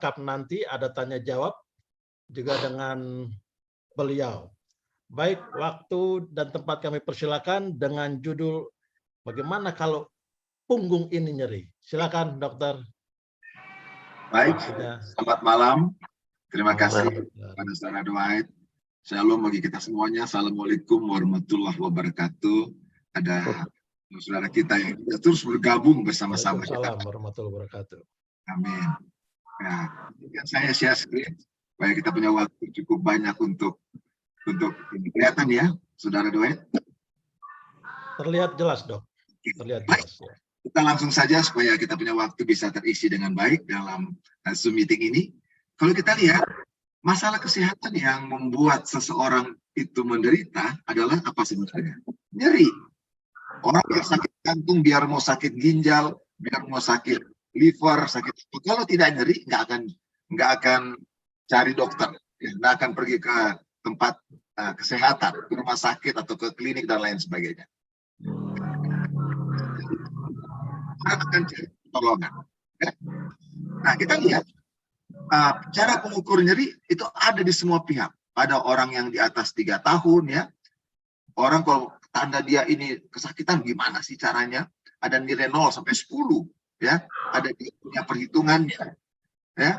lengkap nanti ada tanya jawab juga dengan beliau. Baik, waktu dan tempat kami persilakan dengan judul bagaimana kalau punggung ini nyeri. Silakan dokter. Baik, selamat malam. Terima kasih pada saudara Dwight. Shalom bagi kita semuanya. Assalamualaikum warahmatullahi wabarakatuh. Ada saudara kita yang terus bergabung bersama-sama kita. Waalaikumsalam warahmatullahi wabarakatuh. Amin. Nah, saya share screen supaya kita punya waktu cukup banyak untuk kelihatan ya, saudara Dwight. Terlihat jelas, Dok. Terlihat jelas. Ya. Kita langsung saja supaya kita punya waktu bisa terisi dengan baik dalam Zoom meeting ini. Kalau kita lihat, masalah kesehatan yang membuat seseorang itu menderita adalah apa sebenarnya? Nyeri. Orang yang sakit jantung, biar mau sakit ginjal, biar mau sakit liver, sakit. Kalau tidak nyeri, nggak akan cari dokter, nggak akan pergi ke tempat kesehatan, ke rumah sakit atau ke klinik dan lain sebagainya. Akan cari pertolongan. Ya. Nah, kita lihat cara pengukur nyeri itu ada di semua pihak. Pada orang yang di atas 3 tahun ya. Orang kalau tanda dia ini kesakitan gimana sih caranya? Ada nilai 0 sampai 10 ya. Ada dia punya perhitungannya. Ya.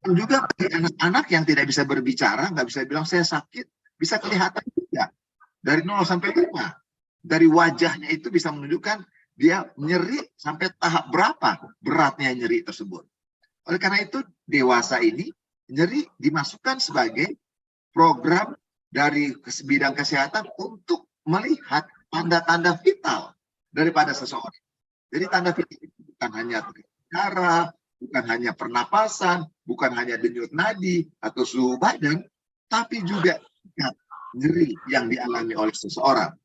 Dan juga bagi anak-anak yang tidak bisa berbicara, nggak bisa bilang saya sakit, bisa kelihatan juga. Dari 0 sampai 5. Dari wajahnya itu bisa menunjukkan dia nyeri sampai tahap berapa beratnya nyeri tersebut. Oleh karena itu, dewasa ini nyeri dimasukkan sebagai program dari bidang kesehatan untuk melihat tanda-tanda vital daripada seseorang. Jadi tanda vital itu bukan hanya darah, bukan hanya pernapasan, bukan hanya denyut nadi atau suhu badan, tapi juga nyeri yang dialami oleh seseorang.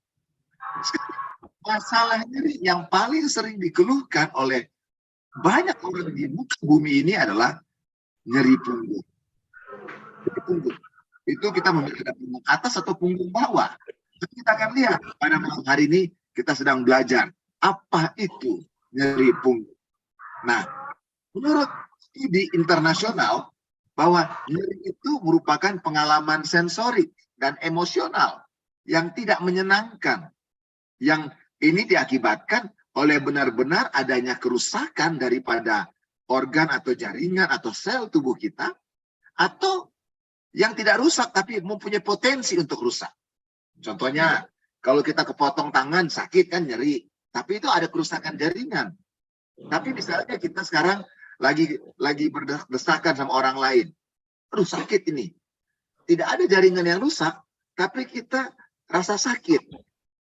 Masalah nyeri yang paling sering dikeluhkan oleh banyak orang di muka bumi ini adalah nyeri punggung. Nyeri punggung. Itu kita memiliki punggung atas atau punggung bawah. Jadi kita akan lihat pada malam hari ini kita sedang belajar apa itu nyeri punggung. Nah, menurut studi internasional bahwa nyeri itu merupakan pengalaman sensorik dan emosional yang tidak menyenangkan. Yang ini diakibatkan oleh benar-benar adanya kerusakan daripada organ atau jaringan atau sel tubuh kita, atau yang tidak rusak tapi mempunyai potensi untuk rusak. Contohnya, kalau kita kepotong tangan sakit kan nyeri, tapi itu ada kerusakan jaringan. Tapi misalnya kita sekarang lagi berdesakan sama orang lain, aduh sakit ini. Tidak ada jaringan yang rusak, tapi kita rasa sakit.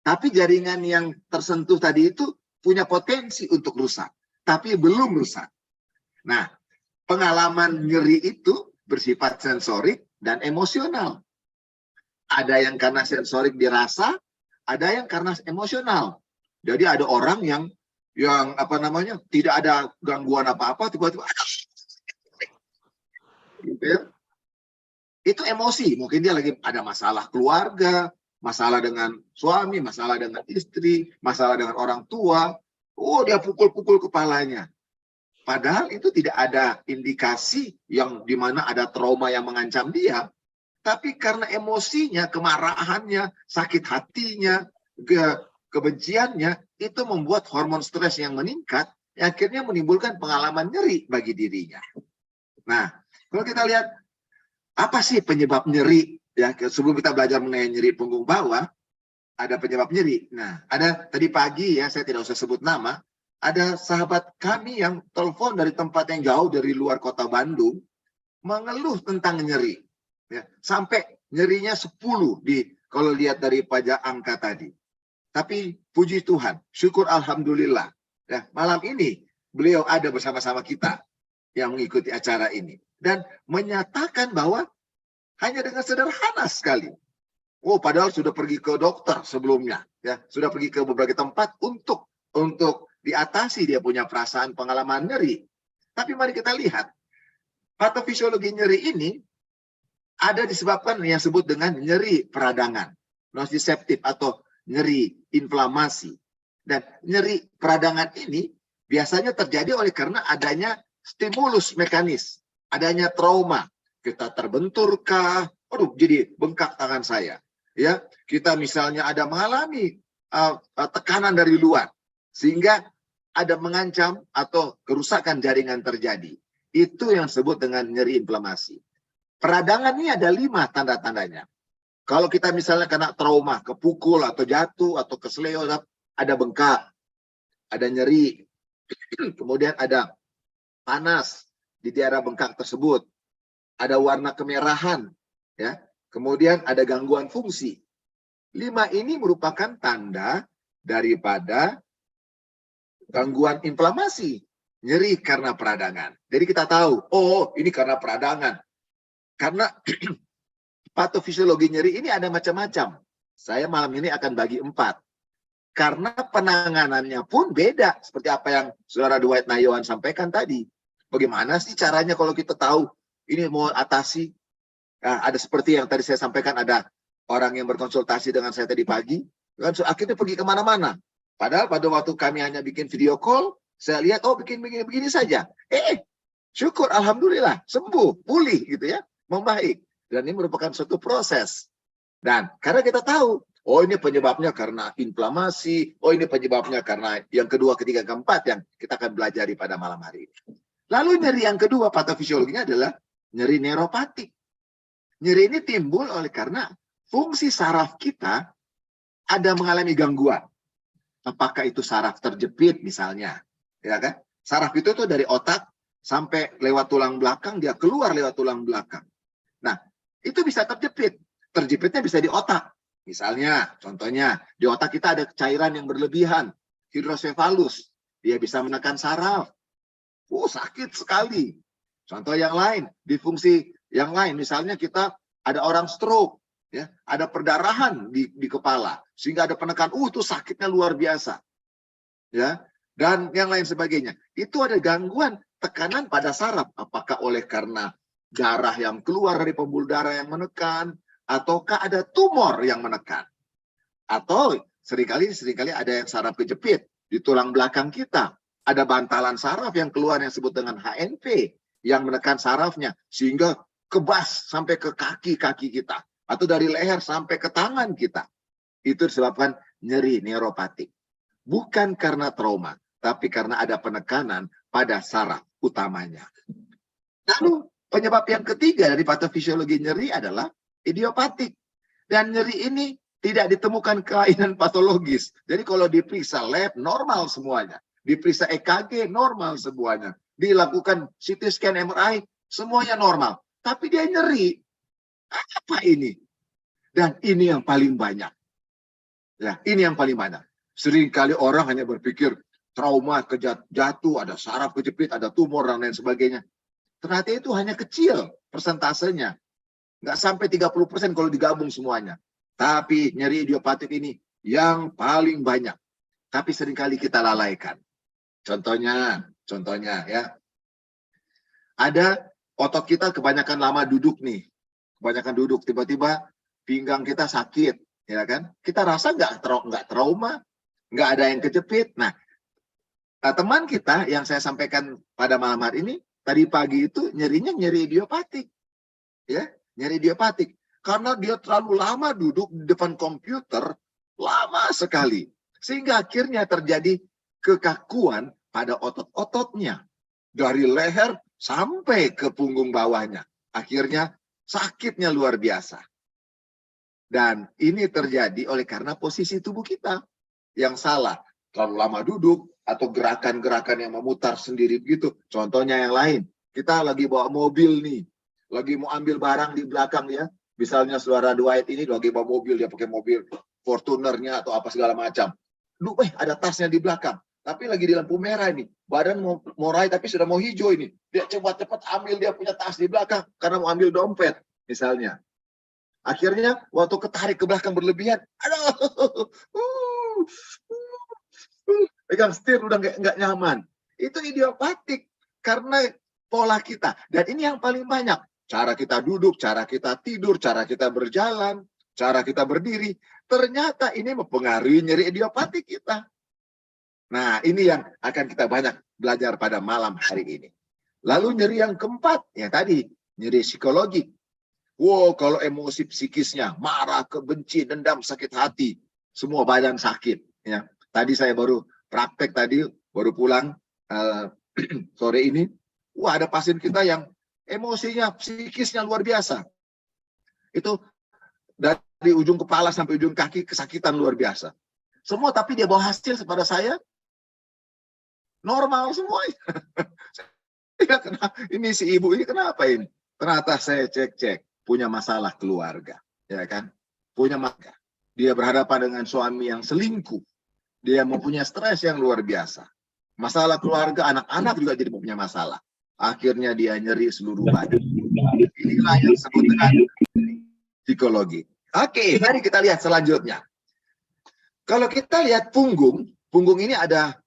Tapi jaringan yang tersentuh tadi itu punya potensi untuk rusak, tapi belum rusak. Nah, pengalaman nyeri itu bersifat sensorik dan emosional. Ada yang karena sensorik dirasa, ada yang karena emosional. Jadi ada orang yang tidak ada gangguan apa-apa, tiba-tiba gitu ya. Itu emosi, mungkin dia lagi ada masalah keluarga, masalah dengan suami, masalah dengan istri, masalah dengan orang tua. Oh, dia pukul-pukul kepalanya. Padahal itu tidak ada indikasi yang dimana ada trauma yang mengancam dia. Tapi karena emosinya, kemarahannya, sakit hatinya, kebenciannya, itu membuat hormon stres yang meningkat, yang akhirnya menimbulkan pengalaman nyeri bagi dirinya. Nah, kalau kita lihat, apa sih penyebab nyeri? Ya, sebelum kita belajar mengenai nyeri punggung bawah, ada penyebab nyeri. Nah, ada tadi pagi ya, saya tidak usah sebut nama, ada sahabat kami yang telepon dari tempat yang jauh dari luar kota Bandung, mengeluh tentang nyeri. Ya, sampai nyerinya 10 kalau lihat dari pajak angka tadi. Tapi puji Tuhan, syukur alhamdulillah. Ya, malam ini beliau ada bersama-sama kita yang mengikuti acara ini. Dan menyatakan bahwa hanya dengan sederhana sekali. Oh, padahal sudah pergi ke dokter sebelumnya, ya, sudah pergi ke beberapa tempat untuk diatasi dia punya perasaan pengalaman nyeri. Tapi mari kita lihat, patofisiologi nyeri ini ada disebabkan yang disebut dengan nyeri peradangan, nociceptif atau nyeri inflamasi. Dan nyeri peradangan ini biasanya terjadi oleh karena adanya stimulus mekanis adanya trauma. Kita terbenturkah? Aduh, jadi bengkak tangan saya. Ya, kita misalnya ada mengalami tekanan dari luar, sehingga ada mengancam atau kerusakan jaringan terjadi. Itu yang disebut dengan nyeri inflamasi. Peradangan ini ada 5 tanda-tandanya. Kalau kita misalnya kena trauma, kepukul atau jatuh atau kesleo, ada bengkak, ada nyeri, kemudian ada panas di daerah bengkak tersebut, ada warna kemerahan, ya, kemudian ada gangguan fungsi. 5 ini merupakan tanda daripada gangguan inflamasi, nyeri karena peradangan. Jadi kita tahu, oh ini karena peradangan. Karena patofisiologi nyeri ini ada macam-macam. Saya malam ini akan bagi 4. Karena penanganannya pun beda. Seperti apa yang Saudara Dwight Nayawan sampaikan tadi. Bagaimana sih caranya kalau kita tahu ini mau atasi? Nah, ada seperti yang tadi saya sampaikan, ada orang yang berkonsultasi dengan saya tadi pagi. Kan akhirnya pergi kemana-mana. Padahal pada waktu kami hanya bikin video call, saya lihat, oh bikin begini saja. Syukur, alhamdulillah, sembuh, pulih gitu ya. Membaik. Dan ini merupakan suatu proses. Dan karena kita tahu, oh ini penyebabnya karena inflamasi, oh ini penyebabnya karena yang kedua, ketiga, keempat yang kita akan belajar pada malam hari ini. Lalu nyeri yang kedua patofisiologinya adalah nyeri neuropatik. Nyeri ini timbul oleh karena fungsi saraf kita ada mengalami gangguan. Apakah itu saraf terjepit misalnya, ya kan? Saraf itu tuh dari otak sampai lewat tulang belakang, dia keluar lewat tulang belakang. Nah, itu bisa terjepit. Terjepitnya bisa di otak. Misalnya, contohnya, di otak kita ada cairan yang berlebihan, hidrosefalus. Dia bisa menekan saraf. Sakit sekali. Contoh yang lain, di fungsi yang lain, misalnya kita ada orang stroke, ya, ada perdarahan di kepala, sehingga ada penekan, itu sakitnya luar biasa. Ya, dan yang lain sebagainya. Itu ada gangguan tekanan pada saraf. Apakah oleh karena darah yang keluar dari pembuluh darah yang menekan, ataukah ada tumor yang menekan, atau seringkali ada yang saraf kejepit di tulang belakang kita, ada bantalan saraf yang keluar yang disebut dengan HNP yang menekan sarafnya sehingga kebas sampai ke kaki-kaki kita, atau dari leher sampai ke tangan kita. Itu disebabkan nyeri neuropatik, bukan karena trauma, tapi karena ada penekanan pada saraf utamanya. Lalu penyebab yang ketiga dari patofisiologi nyeri adalah idiopatik. Dan nyeri ini tidak ditemukan kelainan patologis. Jadi kalau diperiksa lab, normal semuanya. Diperiksa EKG, normal semuanya. Dilakukan CT scan, MRI, semuanya normal. Tapi dia nyeri. Apa ini? Dan ini yang paling banyak. Ya, ini yang paling banyak. Seringkali orang hanya berpikir trauma, jatuh, ada saraf kejepit, ada tumor, dan lain sebagainya. Ternyata itu hanya kecil persentasenya. Nggak sampai 30% kalau digabung semuanya. Tapi nyeri idiopatik ini yang paling banyak. Tapi seringkali kita lalaikan. Contohnya ya. Ada otot kita kebanyakan lama duduk nih. Kebanyakan duduk, tiba-tiba pinggang kita sakit. Ya kan? Kita rasa nggak trauma, nggak ada yang kejepit. Nah, teman kita yang saya sampaikan pada malam hari ini, tadi pagi itu nyerinya nyeri idiopatik. Ya, nyeri idiopatik. Karena dia terlalu lama duduk di depan komputer, lama sekali. Sehingga akhirnya terjadi kekakuan pada otot-ototnya. Dari leher sampai ke punggung bawahnya. Akhirnya sakitnya luar biasa. Dan ini terjadi oleh karena posisi tubuh kita yang salah. Terlalu lama duduk, atau gerakan-gerakan yang memutar sendiri begitu. Contohnya yang lain, kita lagi bawa mobil nih, lagi mau ambil barang di belakang ya. Misalnya Saudara Dwight ini lagi bawa mobil, dia pakai mobil Fortunernya atau apa segala macam. Ada tasnya di belakang, tapi lagi di lampu merah ini. Badan mau raih tapi sudah mau hijau ini. Dia cepat-cepat ambil dia punya tas di belakang karena mau ambil dompet misalnya. Akhirnya waktu ketarik ke belakang berlebihan, pegang setir udah nggak nyaman. Itu idiopatik karena pola kita. Dan ini yang paling banyak. Cara kita duduk, cara kita tidur, cara kita berjalan, cara kita berdiri. Ternyata ini mempengaruhi nyeri idiopatik kita. Nah, ini yang akan kita banyak belajar pada malam hari ini. Lalu nyeri yang keempat, yang tadi, nyeri psikologi. Wow, kalau emosi psikisnya, marah, kebenci, dendam, sakit hati, semua badan sakit. Ya, tadi saya baru praktek tadi, baru pulang sore ini. Wah, ada pasien kita yang emosinya, psikisnya luar biasa. Itu dari ujung kepala sampai ujung kaki kesakitan luar biasa. Semua, tapi dia bawa hasil kepada saya normal semua. Ini si ibu ini kenapa ini? Ternyata saya cek-cek punya masalah keluarga, ya kan? Punya masalah. Dia berhadapan dengan suami yang selingkuh. Dia mempunyai stres yang luar biasa. Masalah keluarga, anak-anak juga jadi punya masalah. Akhirnya dia nyeri seluruh badan. Inilah yang disebut dengan psikologi. Oke, mari kita lihat selanjutnya. Kalau kita lihat punggung, punggung ini ada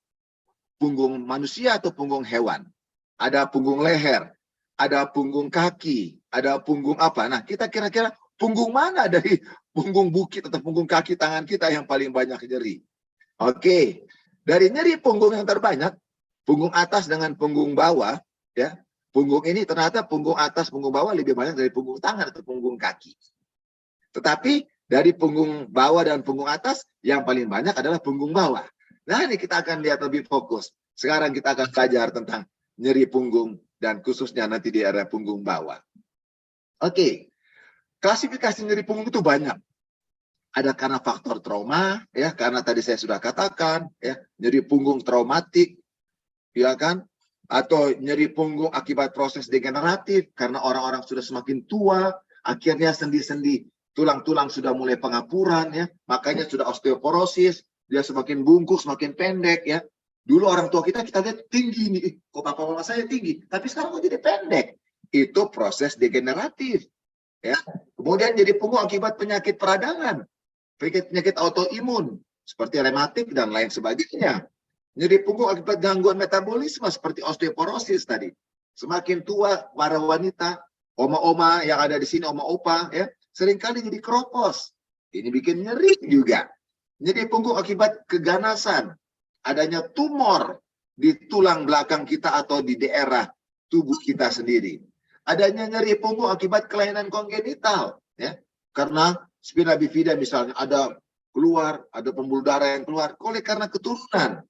punggung manusia atau punggung hewan. Ada punggung leher, ada punggung kaki, ada punggung apa. Nah, kita kira-kira punggung mana dari punggung bukit atau punggung kaki tangan kita yang paling banyak nyeri? Oke, dari nyeri punggung yang terbanyak, punggung atas dengan punggung bawah, ya. Punggung ini ternyata punggung atas, punggung bawah lebih banyak dari punggung tangan atau punggung kaki. Tetapi dari punggung bawah dan punggung atas, yang paling banyak adalah punggung bawah. Nah, ini kita akan lihat lebih fokus. Sekarang kita akan belajar tentang nyeri punggung dan khususnya nanti di area punggung bawah. Oke, klasifikasi nyeri punggung itu banyak. Ada karena faktor trauma, ya, karena tadi saya sudah katakan, ya, nyeri punggung traumatik, ya kan? Atau nyeri punggung akibat proses degeneratif karena orang-orang sudah semakin tua, akhirnya sendi-sendi tulang-tulang sudah mulai pengapuran, ya, makanya sudah osteoporosis, dia semakin bungkuk, semakin pendek, ya. Dulu orang tua kita lihat tinggi nih, kok papa mama saya tinggi, tapi sekarang kok jadi pendek. Itu proses degeneratif, ya. Kemudian jadi punggung akibat penyakit peradangan, penyakit autoimun seperti rematik dan lain sebagainya. Nyeri punggung akibat gangguan metabolisme seperti osteoporosis tadi. Semakin tua para wanita, oma-oma yang ada di sini, oma-opa, ya, seringkali jadi keropos. Ini bikin nyeri juga. Nyeri punggung akibat keganasan, adanya tumor di tulang belakang kita atau di daerah tubuh kita sendiri. Adanya nyeri punggung akibat kelainan kongenital, ya, karena spina bifida misalnya ada keluar, ada pembuluh darah yang keluar, oleh karena keturunan.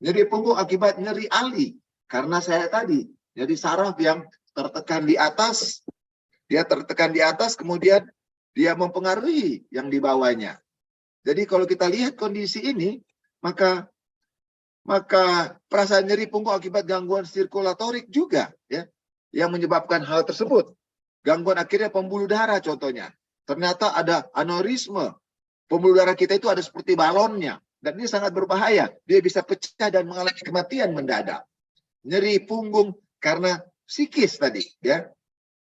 Nyeri punggung akibat nyeri ali, karena saya tadi nyeri saraf yang tertekan di atas, dia tertekan di atas, kemudian dia mempengaruhi yang di bawahnya. Jadi kalau kita lihat kondisi ini, maka perasaan nyeri punggung akibat gangguan sirkulatorik juga, ya, yang menyebabkan hal tersebut. Gangguan akhirnya pembuluh darah contohnya. Ternyata ada aneurisme. Pembuluh darah kita itu ada seperti balonnya. Dan ini sangat berbahaya. Dia bisa pecah dan mengalami kematian mendadak. Nyeri punggung karena psikis tadi, ya.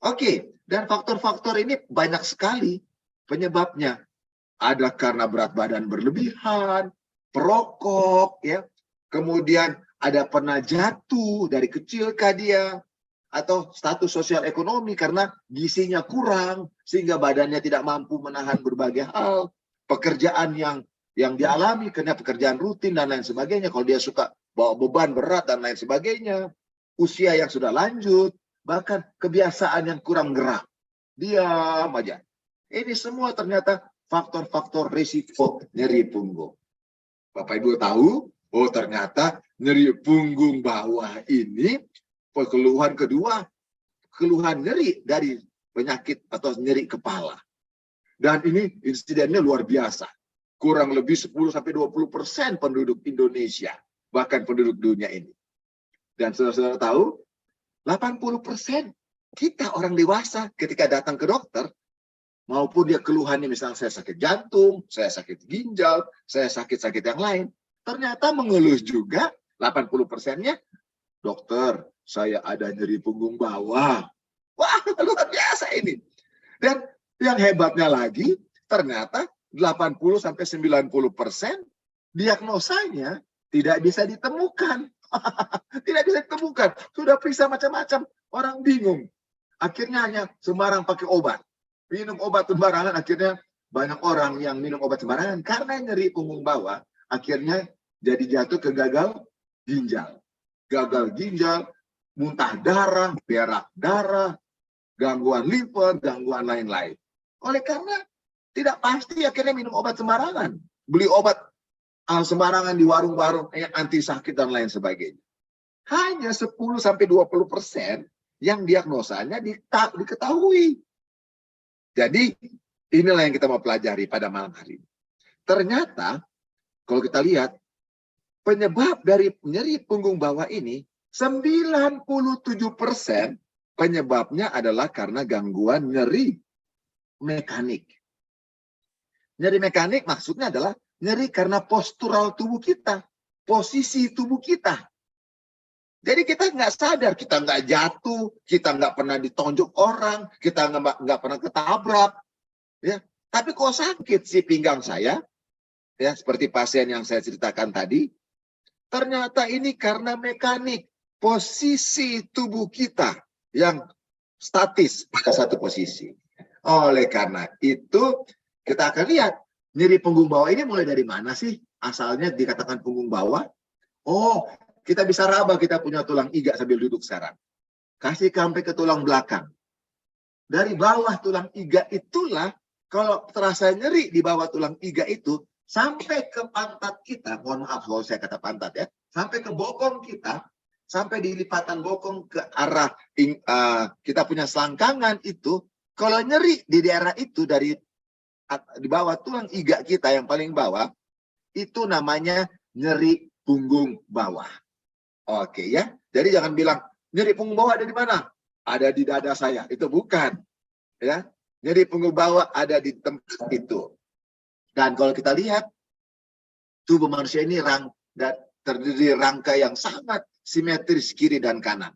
Oke, dan faktor-faktor ini banyak sekali penyebabnya. Ada karena berat badan berlebihan, perokok, ya. Kemudian ada pernah jatuh dari kecil kah dia, atau status sosial ekonomi karena gizinya kurang sehingga badannya tidak mampu menahan berbagai hal, pekerjaan yang dialami karena pekerjaan rutin dan lain sebagainya, kalau dia suka bawa beban berat dan lain sebagainya, usia yang sudah lanjut, bahkan kebiasaan yang kurang gerak, diam aja. Ini semua ternyata faktor-faktor risiko nyeri punggung. Bapak Ibu tahu, oh ternyata nyeri punggung bawah ini keluhan kedua, keluhan nyeri dari penyakit atau nyeri kepala. Dan ini insidennya luar biasa. Kurang lebih 10-20% penduduk Indonesia, bahkan penduduk dunia ini. Dan saudara-saudara tahu, 80% kita orang dewasa ketika datang ke dokter, maupun dia keluhannya misalnya saya sakit jantung, saya sakit ginjal, saya sakit-sakit yang lain, ternyata mengeluh juga 80%-nya, dokter, saya ada nyeri punggung bawah. Wah, luar biasa ini. Dan yang hebatnya lagi, ternyata 80-90% diagnosanya tidak bisa ditemukan. Tidak bisa ditemukan. Sudah periksa macam-macam, orang bingung. Akhirnya hanya sembarang pakai obat. Minum obat sembarangan, akhirnya banyak orang yang minum obat sembarangan karena nyeri punggung bawah, akhirnya jadi jatuh ke gagal ginjal. Gagal ginjal, muntah darah, berak darah, gangguan liver, gangguan lain-lain. Oleh karena tidak pasti akhirnya minum obat sembarangan. Beli obat sembarangan di warung-warung yang anti sakit dan lain sebagainya. Hanya 10-20% yang diagnosanya diketahui. Jadi inilah yang kita mau pelajari pada malam hari ini. Ternyata kalau kita lihat penyebab dari nyeri punggung bawah ini 97% penyebabnya adalah karena gangguan nyeri mekanik. Nyeri mekanik maksudnya adalah nyeri karena postural tubuh kita, posisi tubuh kita. Jadi kita nggak sadar, kita nggak jatuh, kita nggak pernah ditonjok orang, kita nggak pernah ketabrak, ya. Tapi kok sakit si pinggang saya, ya seperti pasien yang saya ceritakan tadi, ternyata ini karena mekanik, posisi tubuh kita yang statis pada satu posisi. Oleh karena itu, kita akan lihat nyeri punggung bawah ini mulai dari mana sih? Asalnya dikatakan punggung bawah. Oh, kita bisa raba, kita punya tulang iga sambil duduk sekarang. Kasih sampai ke tulang belakang. Dari bawah tulang iga itulah, kalau terasa nyeri di bawah tulang iga itu, sampai ke pantat kita, mohon maaf kalau saya kata pantat ya, sampai ke bokong kita, sampai di lipatan bokong ke arah kita punya selangkangan itu, kalau nyeri di daerah itu dari di bawah tulang iga kita yang paling bawah, itu namanya nyeri punggung bawah. Oke ya, jadi jangan bilang nyeri punggung bawah ada di mana? Ada di dada saya. Itu bukan. Ya, nyeri punggung bawah ada di tempat itu. Dan kalau kita lihat tubuh manusia ini terdiri rangka yang sangat simetris kiri dan kanan.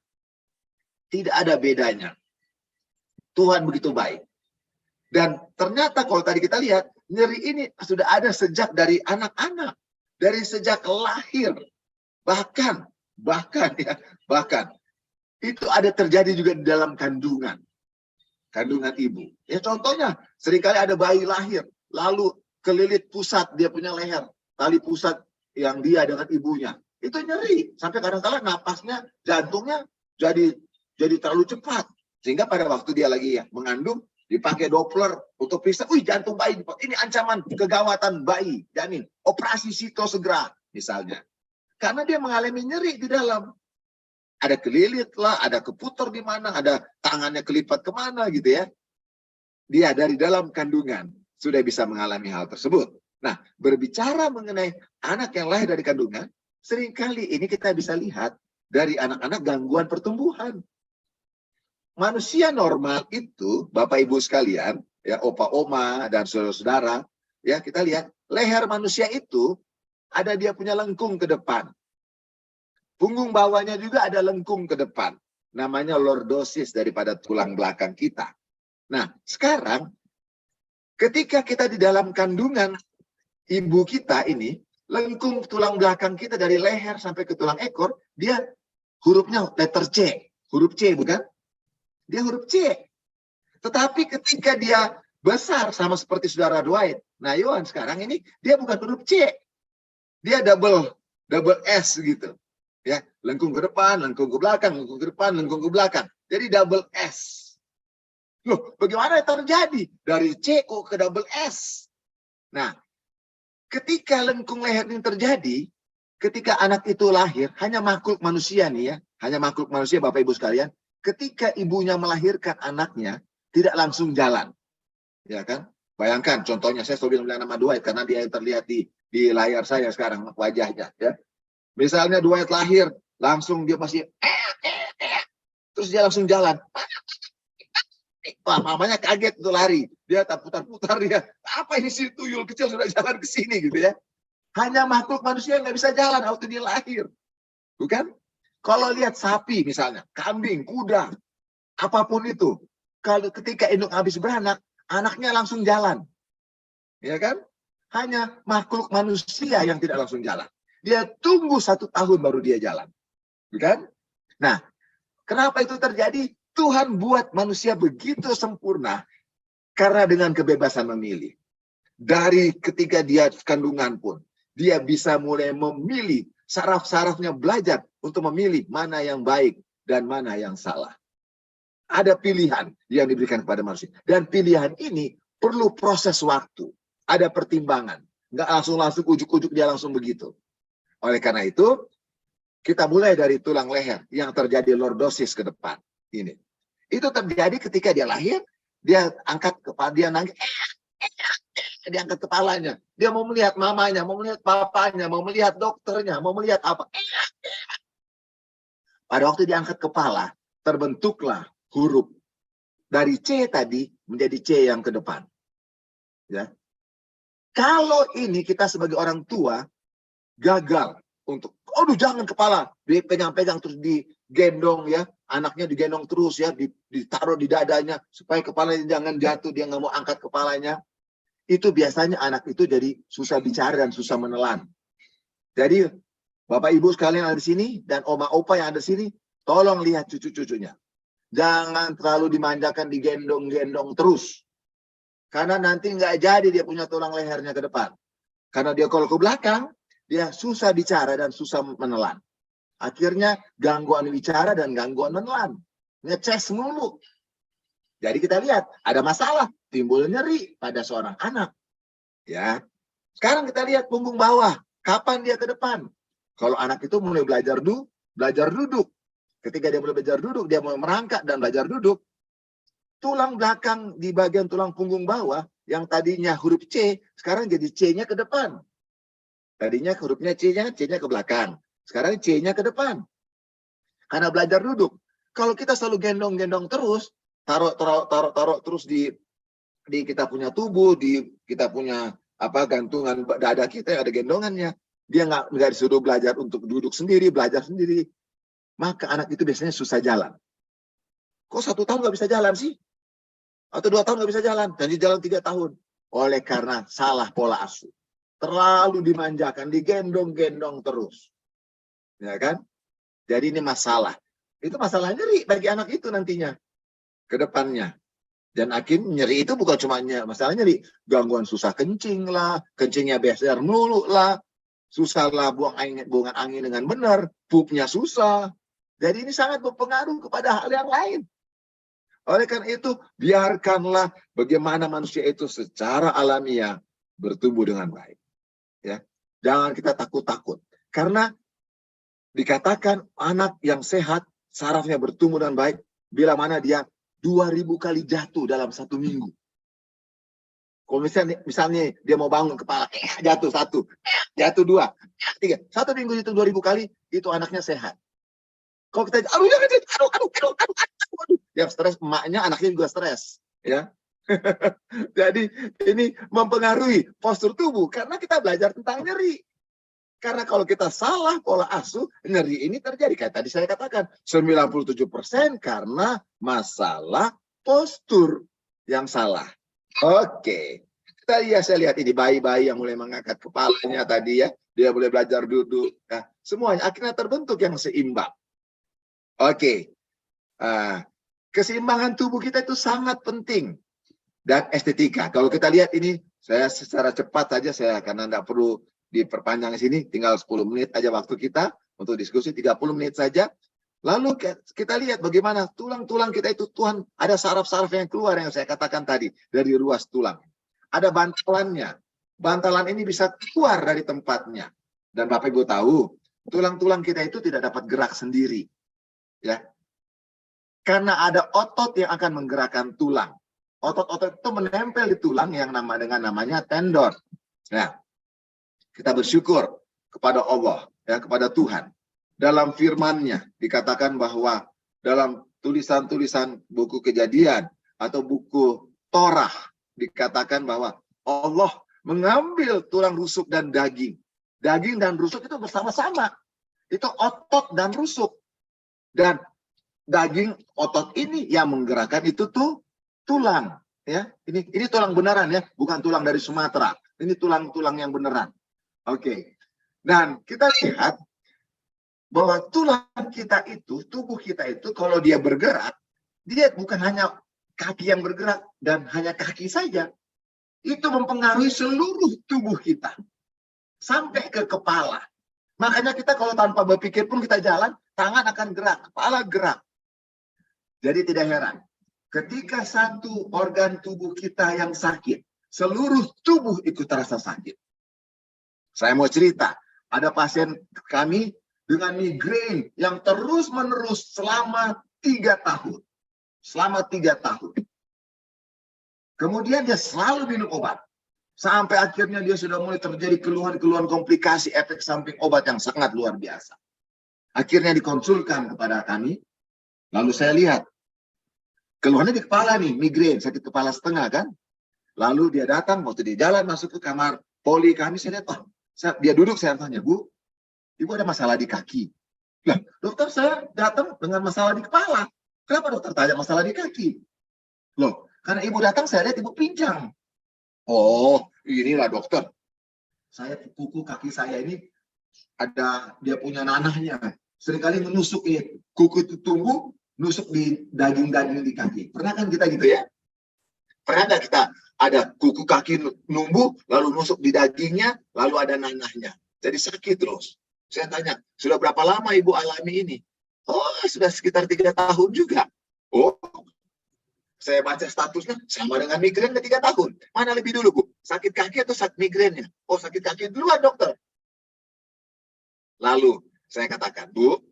Tidak ada bedanya. Tuhan begitu baik. Dan ternyata kalau tadi kita lihat nyeri ini sudah ada sejak dari anak-anak, dari sejak lahir, bahkan itu ada terjadi juga di dalam kandungan ibu. Ya contohnya, seringkali ada bayi lahir, lalu kelilit pusat dia punya leher, tali pusat yang dia dengan ibunya, itu nyeri sampai kadang-kadang napasnya, jantungnya jadi terlalu cepat, sehingga pada waktu dia lagi mengandung dipakai Doppler untuk periksa, jantung bayi, ini ancaman kegawatan bayi, janin, operasi sito segera misalnya. Karena dia mengalami nyeri di dalam. Ada kelilit lah, ada keputar di mana, ada tangannya kelipat kemana gitu ya. Dia dari dalam kandungan sudah bisa mengalami hal tersebut. Nah, berbicara mengenai anak yang lahir dari kandungan, seringkali ini kita bisa lihat dari anak-anak gangguan pertumbuhan. Manusia normal itu, Bapak Ibu sekalian, ya opa oma dan saudara-saudara, ya kita lihat leher manusia itu ada dia punya lengkung ke depan. Punggung bawahnya juga ada lengkung ke depan. Namanya lordosis daripada tulang belakang kita. Nah, sekarang ketika kita di dalam kandungan ibu kita ini, lengkung tulang belakang kita dari leher sampai ke tulang ekor, dia hurufnya letter C. Huruf C bukan? Dia huruf C. Tetapi ketika dia besar sama seperti saudara Dwight, nah Yohan sekarang ini dia bukan huruf C. Dia double S gitu. Ya, lengkung ke depan, lengkung ke belakang, lengkung ke depan, lengkung ke belakang. Jadi double S. Loh, bagaimana terjadi? Dari C kok ke double S. Nah, ketika lengkung leher ini terjadi, ketika anak itu lahir, hanya makhluk manusia nih ya, hanya makhluk manusia Bapak Ibu sekalian, ketika ibunya melahirkan anaknya, tidak langsung jalan. Ya kan? Bayangkan, contohnya saya selalu bilang nama Dwight, karena dia yang terlihat di layar saya sekarang, wajahnya. Ya. Misalnya Dwight lahir, langsung dia masih, terus dia langsung jalan. Wah, mamanya kaget tuh lari. Dia tak putar-putar dia. Apa ini si tuyul kecil sudah jalan ke sini gitu ya. Hanya makhluk manusia yang nggak bisa jalan waktu dia lahir. Bukan? Kalau lihat sapi misalnya, kambing, kuda, apapun itu. Kalau ketika induk habis beranak, anaknya langsung jalan. Ya kan? Hanya makhluk manusia yang tidak langsung jalan. Dia tunggu 1 tahun baru dia jalan. Bukan? Nah, kenapa itu terjadi? Tuhan buat manusia begitu sempurna karena dengan kebebasan memilih. Dari ketika dia kandungan pun, dia bisa mulai memilih, saraf-sarafnya belajar untuk memilih mana yang baik dan mana yang salah. Ada pilihan yang diberikan kepada manusia. Dan pilihan ini perlu proses waktu. Ada pertimbangan. Nggak langsung ujuk-ujuk dia langsung begitu. Oleh karena itu, kita mulai dari tulang leher yang terjadi lordosis ke depan. Ini. Itu terjadi ketika dia lahir, dia angkat kepala, dia nangis, dia angkat kepalanya. Dia mau melihat mamanya, mau melihat papanya, mau melihat dokternya, mau melihat apa. Pada waktu dia angkat kepala, terbentuklah huruf dari C tadi menjadi C yang ke depan. Ya. Kalau ini kita sebagai orang tua gagal untuk, aduh jangan kepala, dipegang-pegang terus digendong ya, anaknya digendong terus ya, ditaruh di dadanya supaya kepalanya jangan jatuh, dia nggak mau angkat kepalanya. Itu biasanya anak itu jadi susah bicara dan susah menelan. Jadi Bapak Ibu sekalian yang ada di sini dan oma opa yang ada di sini, tolong lihat cucu-cucunya. Jangan terlalu dimanjakan, digendong-gendong terus. Karena nanti nggak jadi dia punya tulang lehernya ke depan. Karena dia kalau ke belakang, dia susah bicara dan susah menelan. Akhirnya gangguan bicara dan gangguan menelan. Ngeces mulu. Jadi kita lihat, ada masalah. Timbul nyeri pada seorang anak. Ya. Sekarang kita lihat punggung bawah. Kapan dia ke depan? Kalau anak itu mulai belajar duduk. Ketika dia mulai belajar duduk, dia mulai merangkak dan belajar duduk. Tulang belakang di bagian tulang punggung bawah, yang tadinya huruf C, sekarang jadi C-nya ke depan. Tadinya hurufnya C-nya ke belakang. Sekarang C-nya ke depan. Karena belajar duduk. Kalau kita selalu gendong-gendong terus, taruh terus di kita punya tubuh, di kita punya gantungan dada kita yang ada gendongannya. Dia nggak disuruh belajar untuk duduk sendiri, belajar sendiri. Maka anak itu biasanya susah jalan. Kok 1 tahun nggak bisa jalan sih? Atau 2 tahun nggak bisa jalan? Dan jalan 3 tahun. Oleh karena salah pola asuh. Terlalu dimanjakan, digendong-gendong terus. Ya kan? Jadi ini masalah. Itu masalah nyeri bagi anak itu nantinya. Ke depannya. Dan akhirnya nyeri itu bukan cuma masalah nyeri. Gangguan susah kencing lah. Kencingnya biasa melulu lah. Susah lah buang angin dengan benar. Pupnya susah. Jadi ini sangat berpengaruh kepada hal yang lain. Oleh karena itu, biarkanlah bagaimana manusia itu secara alamiah bertumbuh dengan baik. Ya, jangan kita takut-takut. Karena dikatakan anak yang sehat, sarafnya bertumbuh dengan baik, bila mana dia 2000 kali jatuh dalam 1 minggu. Kalau misalnya dia mau bangun kepala, jatuh 1, jatuh 2, 3. 1 minggu itu 2000 kali, itu anaknya sehat. Kalau kita, aduh, dia stres, emaknya, anaknya juga stres. Ya. Jadi ini mempengaruhi postur tubuh karena kita belajar tentang nyeri. Karena kalau kita salah pola asuh, nyeri ini terjadi. Kayak tadi saya katakan, 97% karena masalah postur yang salah. Oke. Saya lihat ini bayi-bayi yang mulai mengangkat kepalanya tadi ya. Dia boleh belajar duduk. Nah, semuanya akhirnya terbentuk yang seimbang. Oke. Keseimbangan tubuh kita itu sangat penting. Dan estetika. Kalau kita lihat ini, saya secara cepat saja, karena tidak perlu diperpanjang di sini, tinggal 10 menit aja waktu kita untuk diskusi, 30 menit saja. Lalu kita lihat bagaimana tulang-tulang kita itu, Tuhan, ada saraf-saraf yang keluar yang saya katakan tadi, dari ruas tulang. Ada bantalannya. Bantalan ini bisa keluar dari tempatnya. Dan Bapak Ibu tahu, tulang-tulang kita itu tidak dapat gerak sendiri. Ya. Karena ada otot yang akan menggerakkan tulang. Otot-otot itu menempel di tulang yang namanya tendon. Nah, kita bersyukur kepada Allah, ya, kepada Tuhan. Dalam firman-Nya dikatakan bahwa dalam tulisan-tulisan buku Kejadian atau buku Torah dikatakan bahwa Allah mengambil tulang rusuk dan daging. Daging dan rusuk itu bersama-sama. Itu otot dan rusuk. Dan daging otot ini yang menggerakkan itu tuh tulang, ya. Ini tulang beneran ya, bukan tulang dari Sumatera. Ini tulang-tulang yang beneran. Oke. Dan kita lihat bahwa tulang kita itu, tubuh kita itu kalau dia bergerak, dia bukan hanya kaki yang bergerak dan hanya kaki saja. Itu mempengaruhi seluruh tubuh kita. Sampai ke kepala. Makanya kita kalau tanpa berpikir pun kita jalan, tangan akan gerak, kepala gerak. Jadi tidak heran, ketika satu organ tubuh kita yang sakit, seluruh tubuh ikut terasa sakit. Saya mau cerita, ada pasien kami dengan migrain yang terus-menerus selama 3 tahun. Selama 3 tahun. Kemudian dia selalu minum obat. Sampai akhirnya dia sudah mulai terjadi keluhan-keluhan komplikasi efek samping obat yang sangat luar biasa. Akhirnya dikonsulkan kepada kami. Lalu saya lihat, keluhannya di kepala nih, migrain, sakit kepala setengah kan. Lalu dia datang, waktu dia jalan masuk ke kamar poli kami, saya lihat, oh, dia duduk, saya tanya, Bu, Ibu ada masalah di kaki. Lah, dokter saya datang dengan masalah di kepala. Kenapa dokter tanya masalah di kaki? Loh, karena Ibu datang saya lihat Ibu pincang. Oh, inilah dokter. Kuku kaki saya ini ada dia punya nanahnya. Seringkali menusuk ini. Kuku itu tumbuh, nusuk di daging-daging di kaki. Pernah kan kita gitu ya? Pernah nggak kita ada kuku kaki numbuh, lalu nusuk di dagingnya, lalu ada nanahnya. Jadi sakit terus. Saya tanya, sudah berapa lama Ibu alami ini? Oh, sudah sekitar 3 tahun juga. Oh, saya baca statusnya sama dengan migrain 3 tahun. Mana lebih dulu, Bu? Sakit kaki atau sakit migrainnya? Oh, sakit kaki duluan, dokter. Lalu saya katakan, Bu,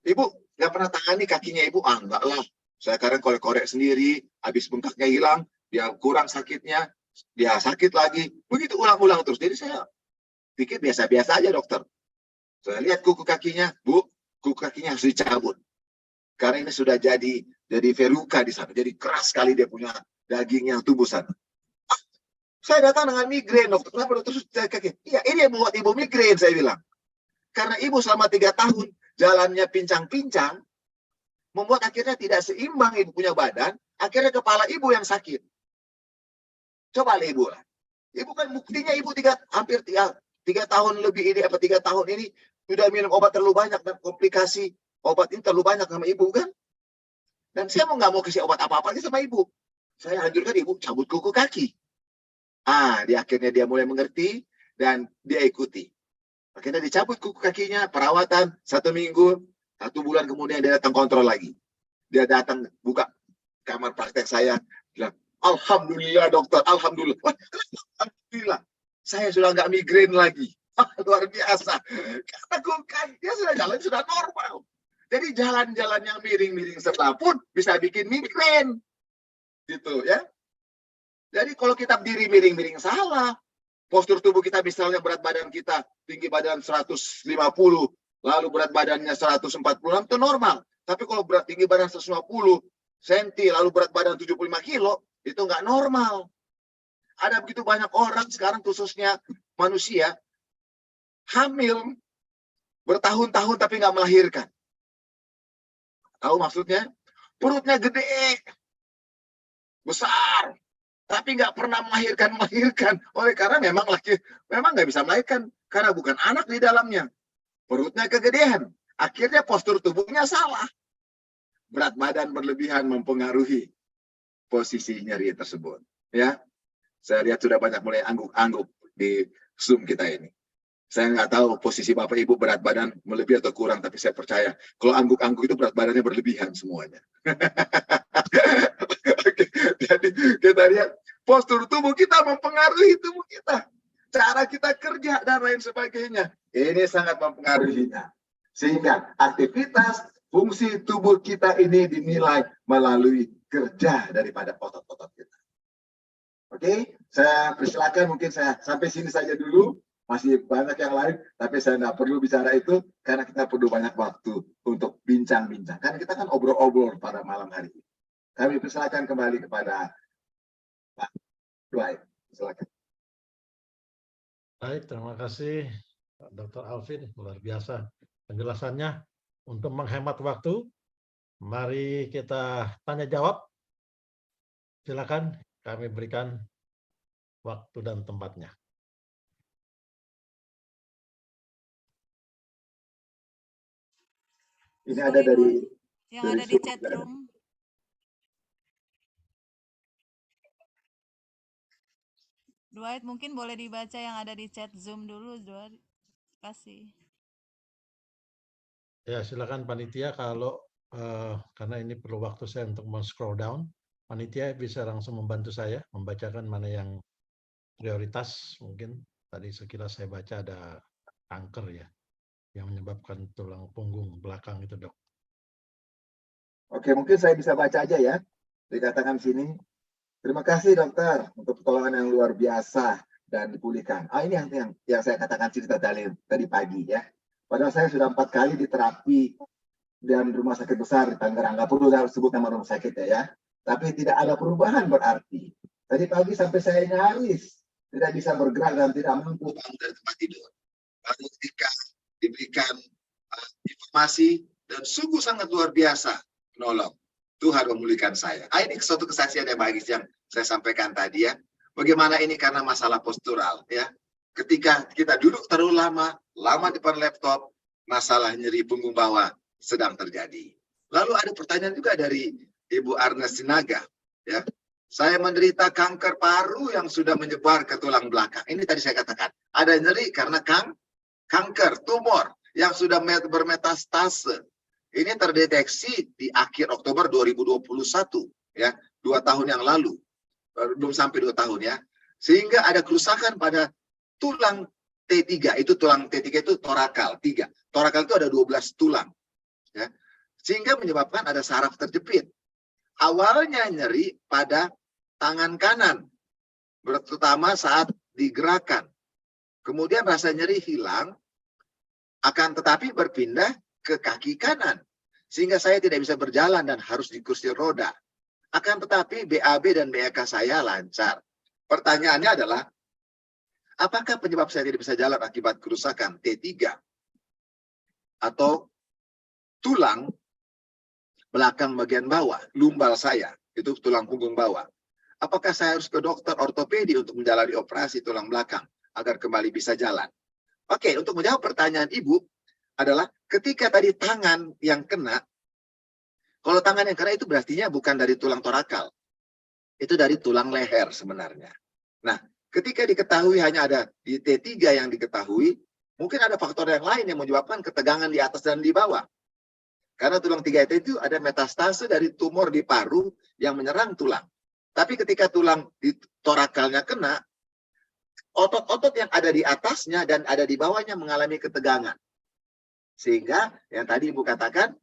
Ibu nggak pernah tangani kakinya Ibu? Ah, enggak lah. Saya kadang korek-korek sendiri, habis bengkaknya hilang, dia kurang sakitnya, dia sakit lagi. Begitu ulang-ulang terus. Jadi saya pikir biasa-biasa aja, dokter. Saya lihat kuku kakinya, Bu, kuku kakinya harus dicabut. Karena ini sudah jadi verruca di sana. Jadi keras sekali dia punya daging yang tumbuh sana. Ah, saya datang dengan migrain, dokter. Kenapa dokter saya kaki? Iya, ini yang membuat Ibu migrain, saya bilang. Karena Ibu selama 3 tahun jalannya pincang-pincang, membuat akhirnya tidak seimbang Ibu punya badan, akhirnya kepala Ibu yang sakit. Coba lihat Ibu lah. Ibu kan buktinya Ibu hampir 3 tahun lebih ini, 3 tahun ini, sudah minum obat terlalu banyak dan komplikasi obat ini terlalu banyak sama Ibu kan? Dan saya nggak mau kasih obat apa-apa lagi sama Ibu. Saya anjurkan Ibu cabut kuku kaki. Akhirnya dia mulai mengerti dan dia ikuti. Akhirnya dicabut kuku kakinya, perawatan 1 minggu, 1 bulan kemudian dia datang kontrol lagi. Dia datang buka kamar praktek saya, bilang, Alhamdulillah dokter, Alhamdulillah. Alhamdulillah, saya sudah nggak migrain lagi. Luar biasa. Karena kakinya sudah jalan, sudah normal. Jadi jalan-jalan yang miring-miring sebelah pun bisa bikin migrain. Gitu ya. Jadi kalau kita berdiri miring-miring salah, postur tubuh kita misalnya berat badan kita tinggi badan 150, lalu berat badannya 146 itu normal. Tapi kalau berat tinggi badan 150 cm, lalu berat badan 75 kilo, itu nggak normal. Ada begitu banyak orang sekarang khususnya manusia hamil bertahun-tahun tapi nggak melahirkan. Tahu maksudnya? Perutnya gede, besar, tapi nggak pernah melahirkan. Oleh karena memang nggak bisa melahirkan karena bukan anak di dalamnya. Perutnya kegedean. Akhirnya postur tubuhnya salah. Berat badan berlebihan mempengaruhi posisi nyeri tersebut. Ya, saya lihat sudah banyak mulai angguk-angguk di Zoom kita ini. Saya nggak tahu posisi Bapak Ibu berat badan melebihi atau kurang, tapi saya percaya kalau angguk-angguk itu berat badannya berlebihan semuanya. Jadi kita lihat postur tubuh kita mempengaruhi tubuh kita. Cara kita kerja dan lain sebagainya. Ini sangat mempengaruhinya. Sehingga aktivitas fungsi tubuh kita ini dinilai melalui kerja daripada otot-otot kita. Oke, saya persilakan, mungkin saya sampai sini saja dulu. Masih banyak yang lain, tapi saya nggak perlu bicara itu karena kita perlu banyak waktu untuk bincang-bincang. Karena kita kan obrol-obrol pada malam hari ini. Kami persilakan kembali kepada Pak Dwight. Silakan. Baik, terima kasih Dr. Alvin, luar biasa penjelasannya. Untuk menghemat waktu, mari kita tanya jawab. Silakan kami berikan waktu dan tempatnya. Ini ada dari yang ada di chat room. Dwight, mungkin boleh dibaca yang ada di chat Zoom dulu, Dwight. Kasih. Ya, silakan panitia kalau karena ini perlu waktu saya untuk men-scroll down. Panitia bisa langsung membantu saya membacakan mana yang prioritas. Mungkin tadi sekilas saya baca ada kanker ya, yang menyebabkan tulang punggung belakang itu, Dok. Oke, mungkin saya bisa baca aja ya. Dikatakan sini, terima kasih dokter untuk pertolongan yang luar biasa dan dipulihkan. Ini yang saya katakan cerita tadi pagi ya. Padahal saya sudah 4 kali di terapi dan rumah sakit besar di Tangerang. Nggak perlu sebut nama rumah sakit ya. Tapi tidak ada perubahan berarti. Tadi pagi sampai saya nyaris tidak bisa bergerak dan tidak mampu bangun dari tempat tidur. Lalu ketika diberikan informasi dan sungguh sangat luar biasa menolong, Tuhan memulihkan saya. Ini suatu kesaksian yang bagus yang saya sampaikan tadi ya. Bagaimana ini karena masalah postural ya. Ketika kita duduk terlalu lama di depan laptop, masalah nyeri punggung bawah sedang terjadi. Lalu ada pertanyaan juga dari Ibu Arnes Sinaga ya. Saya menderita kanker paru yang sudah menyebar ke tulang belakang. Ini tadi saya katakan, ada nyeri karena kanker, tumor yang sudah bermetastase. Ini terdeteksi di akhir Oktober 2021, ya, 2 tahun yang lalu, belum sampai 2 tahun ya. Sehingga ada kerusakan pada tulang T3, itu tulang T3 itu torakal 3. Torakal itu ada 12 tulang, ya. Sehingga menyebabkan ada saraf terjepit. Awalnya nyeri pada tangan kanan, terutama saat digerakkan. Kemudian rasa nyeri hilang, akan tetapi berpindah ke kaki kanan. Sehingga saya tidak bisa berjalan dan harus di kursi roda. Akan tetapi BAB dan BAK saya lancar. Pertanyaannya adalah, apakah penyebab saya tidak bisa jalan akibat kerusakan T3? Atau tulang belakang bagian bawah, lumbal saya, itu tulang punggung bawah. Apakah saya harus ke dokter ortopedi untuk menjalani operasi tulang belakang agar kembali bisa jalan? Oke, untuk menjawab pertanyaan Ibu adalah ketika tadi tangan yang kena, kalau tangan yang kena itu berartinya bukan dari tulang torakal. Itu dari tulang leher sebenarnya. Nah, ketika diketahui hanya ada di T3 yang diketahui, mungkin ada faktor yang lain yang menyebabkan ketegangan di atas dan di bawah. Karena tulang 3 itu ada metastase dari tumor di paru yang menyerang tulang. Tapi ketika tulang di torakalnya kena, otot-otot yang ada di atasnya dan ada di bawahnya mengalami ketegangan. Sehingga yang tadi Ibu katakan,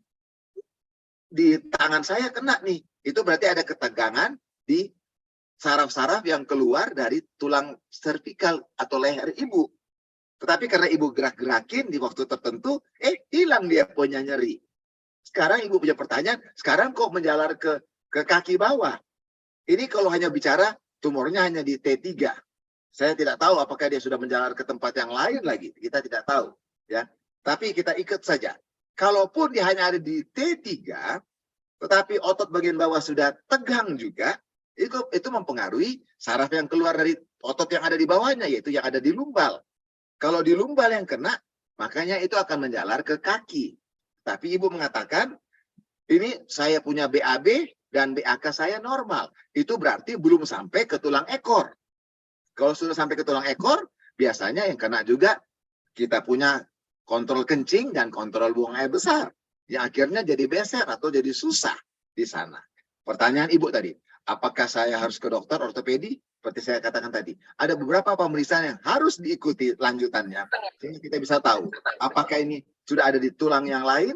di tangan saya kena nih. Itu berarti ada ketegangan di saraf-saraf yang keluar dari tulang servikal atau leher Ibu. Tetapi karena Ibu gerak-gerakin di waktu tertentu, hilang dia punya nyeri. Sekarang Ibu punya pertanyaan, sekarang kok menjalar ke kaki bawah? Ini kalau hanya bicara tumornya hanya di T3. Saya tidak tahu apakah dia sudah menjalar ke tempat yang lain lagi. Kita tidak tahu. Ya. Tapi kita ikut saja. Kalaupun dia hanya ada di T3, tetapi otot bagian bawah sudah tegang juga, itu mempengaruhi saraf yang keluar dari otot yang ada di bawahnya, yaitu yang ada di lumbal. Kalau di lumbal yang kena, makanya itu akan menjalar ke kaki. Tapi Ibu mengatakan, ini saya punya BAB dan BAK saya normal. Itu berarti belum sampai ke tulang ekor. Kalau sudah sampai ke tulang ekor, biasanya yang kena juga kita punya kontrol kencing dan kontrol buang air besar. Yang akhirnya jadi beser atau jadi susah di sana. Pertanyaan Ibu tadi, apakah saya harus ke dokter ortopedi? Seperti saya katakan tadi, ada beberapa pemeriksaan yang harus diikuti lanjutannya. Sehingga kita bisa tahu, apakah ini sudah ada di tulang yang lain,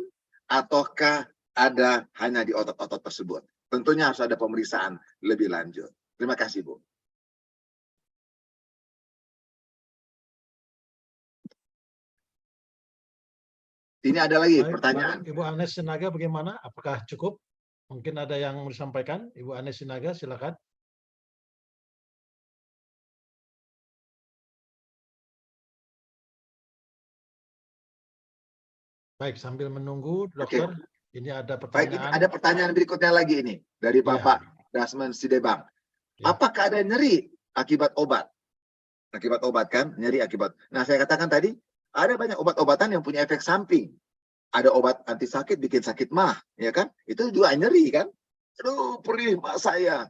ataukah ada hanya di otot-otot tersebut. Tentunya harus ada pemeriksaan lebih lanjut. Terima kasih, Bu. Ini ada lagi pertanyaan. Ibu Anes Sinaga bagaimana? Apakah cukup? Mungkin ada yang mau disampaikan. Ibu Anes Sinaga, silakan. Baik, sambil menunggu, dokter, ini ada pertanyaan. Baik, ini ada pertanyaan berikutnya lagi ini dari Bapak Dasman Sidebang. Apakah ada nyeri akibat obat? Akibat obat kan, nyeri akibat. Nah, saya katakan tadi, ada banyak obat-obatan yang punya efek samping. Ada obat anti sakit bikin sakit mah, ya kan? Itu juga nyeri kan? Aduh, perih mak saya.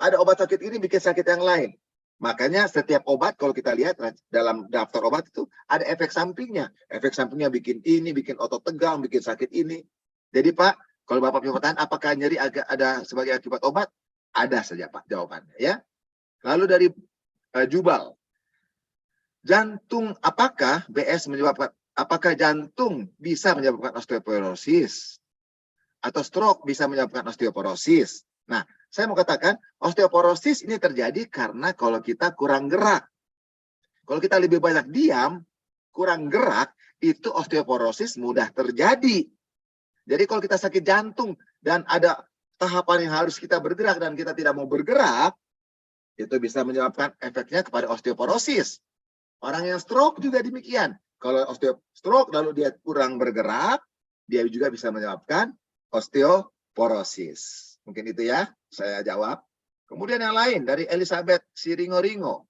Ada obat sakit ini bikin sakit yang lain. Makanya setiap obat kalau kita lihat dalam daftar obat itu ada efek sampingnya. Efek sampingnya bikin ini, bikin otot tegang, bikin sakit ini. Jadi Pak, kalau Bapak punya pertanyaan, apakah nyeri ada sebagai akibat obat? Ada saja Pak jawabannya ya. Lalu dari Jubal, jantung apakah BS menyebabkan? Apakah jantung bisa menyebabkan osteoporosis? Atau stroke bisa menyebabkan osteoporosis? Nah, saya mau katakan, osteoporosis ini terjadi karena kalau kita kurang gerak. Kalau kita lebih banyak diam, kurang gerak, itu osteoporosis mudah terjadi. Jadi kalau kita sakit jantung dan ada tahapan yang harus kita bergerak dan kita tidak mau bergerak, itu bisa menyebabkan efeknya kepada osteoporosis. Orang yang stroke juga demikian. Kalau stroke lalu dia kurang bergerak, dia juga bisa menyebabkan osteoporosis. Mungkin itu ya, saya jawab. Kemudian yang lain dari Elizabeth Siringo-Ringo.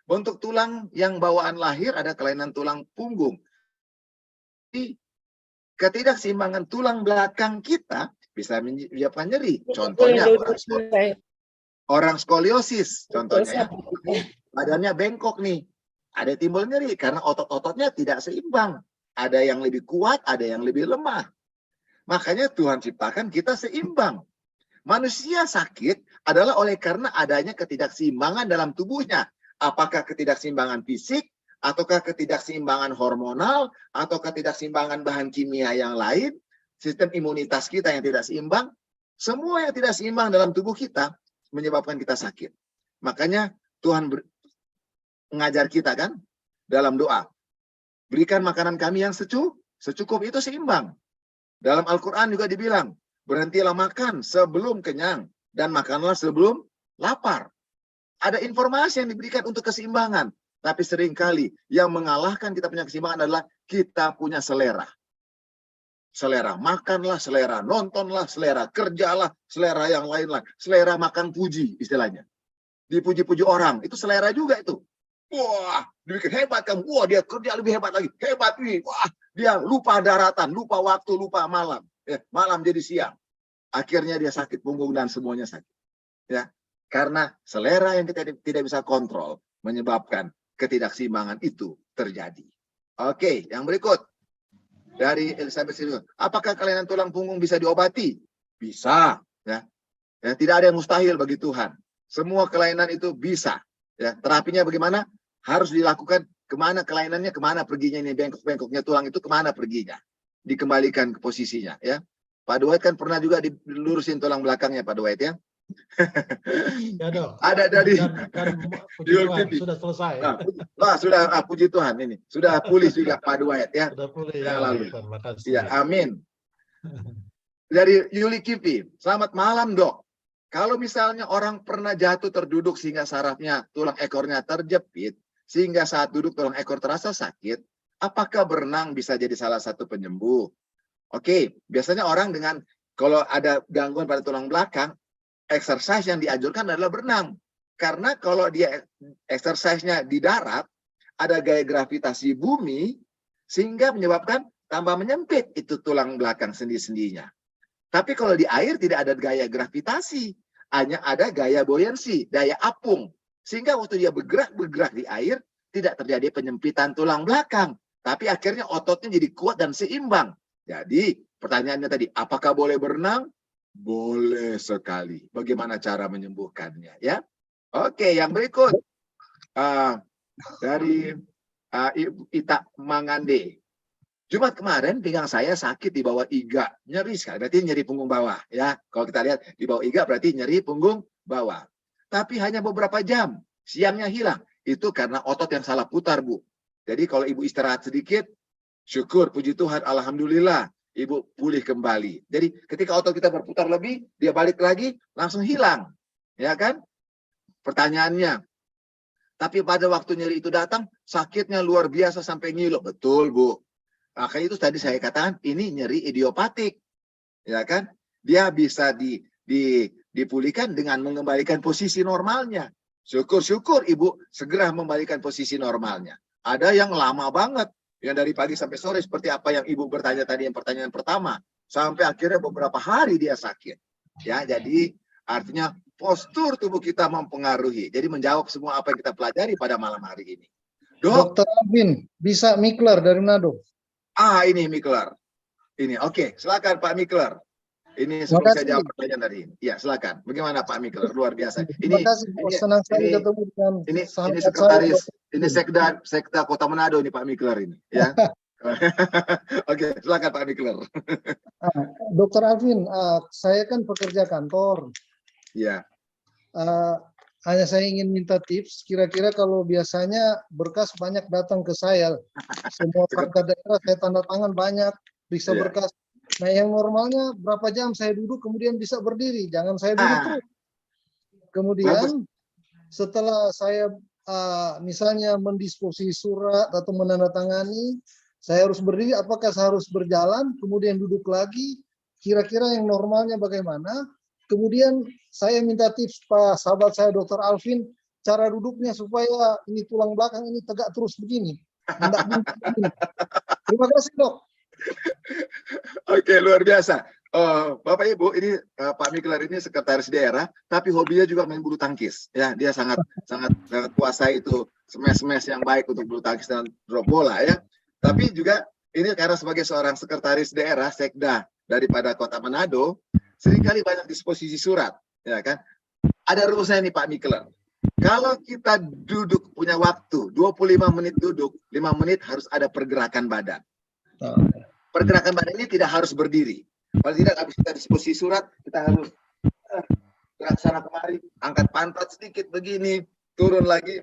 Bentuk tulang yang bawaan lahir ada kelainan tulang punggung. Ketidakseimbangan tulang belakang kita bisa menyebabkan nyeri. Contohnya orang skoliosis. Contohnya ya, badannya bengkok nih. Ada timbul nyeri karena otot-ototnya tidak seimbang. Ada yang lebih kuat, ada yang lebih lemah. Makanya Tuhan ciptakan kita seimbang. Manusia sakit adalah oleh karena adanya ketidakseimbangan dalam tubuhnya. Apakah ketidakseimbangan fisik, ataukah ketidakseimbangan hormonal, atau ketidakseimbangan bahan kimia yang lain, sistem imunitas kita yang tidak seimbang, semua yang tidak seimbang dalam tubuh kita menyebabkan kita sakit. Makanya Tuhan mengajar kita kan dalam doa. Berikan makanan kami yang secukup itu seimbang. Dalam Al-Quran juga dibilang, berhentilah makan sebelum kenyang dan makanlah sebelum lapar. Ada informasi yang diberikan untuk keseimbangan. Tapi seringkali yang mengalahkan kita punya keseimbangan adalah kita punya selera. Selera makanlah, selera nontonlah, selera kerjalah, selera yang lain-lain. Selera makan puji istilahnya. Dipuji-puji orang, itu selera juga itu. Wah, dibikin hebat kamu. Wah, dia kerja lebih hebat lagi. Hebat nih. Wah, dia lupa daratan, lupa waktu, lupa malam. Malam jadi siang. Akhirnya dia sakit punggung dan semuanya sakit. Ya, karena selera yang kita tidak bisa kontrol menyebabkan ketidakseimbangan itu terjadi. Oke, yang berikut dari Elizabeth Silver. Apakah kelainan tulang punggung bisa diobati? Bisa. Ya, tidak ada yang mustahil bagi Tuhan. Semua kelainan itu bisa. Ya, terapinya bagaimana? Harus dilakukan. Kemana kelainannya, kemana perginya ini bengkok-bengkoknya tulang itu kemana perginya? Dikembalikan ke posisinya. Ya, Pak Dwight kan pernah juga dilurusin tulang belakangnya Pak Dwight ya. Ya dok. Ada dari puji Tuhan, sudah selesai. Nah, sudah puji Tuhan ini sudah pulih juga Pak Dwight ya. Sudah pulih yang ya. lalu. Terima kasih. Ya, amin. Dari Yuli Kipi, selamat malam dok. Kalau misalnya orang pernah jatuh terduduk sehingga sarafnya tulang ekornya terjepit, sehingga saat duduk tulang ekor terasa sakit, apakah berenang bisa jadi salah satu penyembuh? Oke, biasanya orang dengan kalau ada gangguan pada tulang belakang, exercise yang dianjurkan adalah berenang. Karena kalau dia exercise-nya di darat, ada gaya gravitasi bumi, sehingga menyebabkan tambah menyempit itu tulang belakang sendi-sendinya. Tapi kalau di air tidak ada gaya gravitasi, hanya ada gaya buoyancy, daya apung. Sehingga waktu dia bergerak di air, tidak terjadi penyempitan tulang belakang. Tapi akhirnya ototnya jadi kuat dan seimbang. Jadi pertanyaannya tadi, apakah boleh berenang? Boleh sekali. Bagaimana cara menyembuhkannya? Ya, oke. Yang berikut dari Ita Mangande. Jumat kemarin pinggang saya sakit di bawah iga, nyeri sekali. Berarti nyeri punggung bawah. Ya, kalau kita lihat di bawah iga berarti nyeri punggung bawah. Tapi hanya beberapa jam, siangnya hilang. Itu karena otot yang salah putar, Bu. Jadi kalau Ibu istirahat sedikit, syukur, puji Tuhan, alhamdulillah, Ibu pulih kembali. Jadi ketika otot kita berputar lebih, dia balik lagi, langsung hilang. Ya kan? Pertanyaannya, tapi pada waktu nyeri itu datang, sakitnya luar biasa sampai ngilu. Betul, Bu. Makanya itu tadi saya katakan, ini nyeri idiopatik. Ya kan? Dia bisa dipulihkan dengan mengembalikan posisi normalnya. Syukur-syukur Ibu segera membalikan posisi normalnya. Ada yang lama banget. Yang dari pagi sampai sore seperti apa yang Ibu bertanya tadi yang pertanyaan pertama. Sampai akhirnya beberapa hari dia sakit. Ya, jadi Artinya postur tubuh kita mempengaruhi. Jadi menjawab semua apa yang kita pelajari pada malam hari ini. Dok, Dokter Alvin, bisa Mikler dari Manado. ini Mikler. Ini, oke. Silakan Pak Mikler. Ini sebelum saya jawab pertanyaan dari ini. Ya, silakan. Bagaimana Pak Mikler? Luar biasa. Terima kasih, senang sekali ketemu dengan ini sahabat sekretaris, saya, ini sekda Kota Manado ini Pak Mikler ini. Ya. Oke, silakan Pak Mikler. Dokter Alvin, saya kan pekerja kantor. Ya. Hanya saya ingin minta tips, kira-kira kalau biasanya berkas banyak datang ke saya, semua perangkat daerah saya tanda tangan banyak, periksa Iya. berkas. Nah, yang normalnya berapa jam saya duduk kemudian bisa berdiri, jangan saya duduk terus. Kemudian setelah saya misalnya mendisposisi surat atau menandatangani, saya harus berdiri, apakah saya harus berjalan, kemudian duduk lagi, kira-kira yang normalnya bagaimana? Kemudian saya minta tips Pak sahabat saya Dr. Alvin, cara duduknya supaya ini tulang belakang ini tegak terus begini. Begini. Terima kasih Dok. Oke, luar biasa. Bapak Ibu, ini Pak Mikler ini sekretaris daerah, tapi hobinya juga main bulu tangkis. Ya, dia sangat kuasai itu smash yang baik untuk bulu tangkis dan drop bola ya. Tapi juga ini karena sebagai seorang sekretaris daerah sekda daripada Kota Manado, seringkali banyak disposisi surat, ya kan? Ada rumusnya nih Pak Mikler. Kalau kita duduk punya waktu 25 menit duduk, 5 menit harus ada pergerakan badan. Pergerakan badan ini tidak harus berdiri. Kalau tidak, habis kita disposisi surat, kita harus gerak sana kemari, angkat pantat sedikit begini, turun lagi.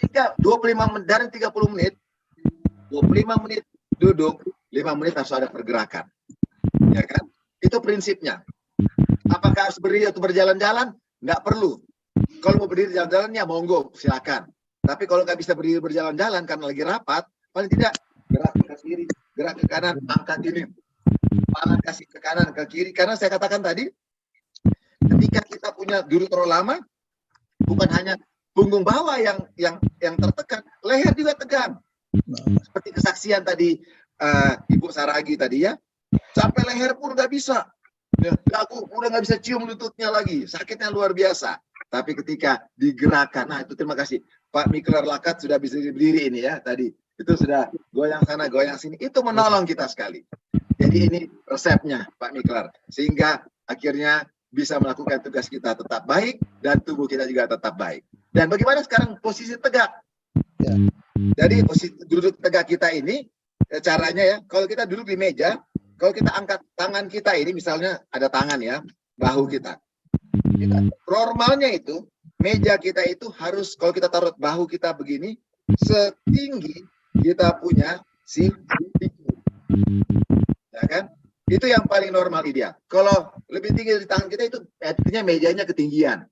Jika 25 menit dari 30 menit, 25 menit duduk, 5 menit harus ada pergerakan. Ya kan? Itu prinsipnya. Apakah harus berdiri atau berjalan-jalan? Nggak perlu. Kalau mau berdiri jalan-jalan ya monggo, silakan. Tapi kalau nggak bisa berdiri berjalan-jalan karena lagi rapat, paling tidak gerak ke kiri, gerak ke kanan, angkat ini, kepala kasih ke kanan, ke kiri. Karena saya katakan tadi, ketika kita punya duduk terlalu lama, bukan hanya punggung bawah yang tertekan, leher juga tegang. Seperti kesaksian tadi Ibu Saragi tadi ya, sampai leher pun nggak bisa. Ya, aku udah nggak bisa cium lututnya lagi, sakitnya luar biasa. Tapi ketika digerakkan, nah itu terima kasih Pak Mikler Lakat sudah bisa berdiri ini ya tadi. Itu sudah goyang sana, goyang sini. Itu menolong kita sekali. Jadi ini resepnya Pak Mikler. Sehingga akhirnya bisa melakukan tugas kita tetap baik dan tubuh kita juga tetap baik. Dan bagaimana sekarang posisi tegak? Ya. Jadi posisi duduk tegak kita ini caranya ya, kalau kita duduk di meja, kalau kita angkat tangan kita ini, misalnya ada tangan ya, bahu kita. Normalnya itu, meja kita itu harus, kalau kita taruh bahu kita begini, setinggi kita punya siku. Ya kan? Itu yang paling normal ideal. Kalau lebih tinggi dari tangan kita itu, artinya mejanya ketinggian.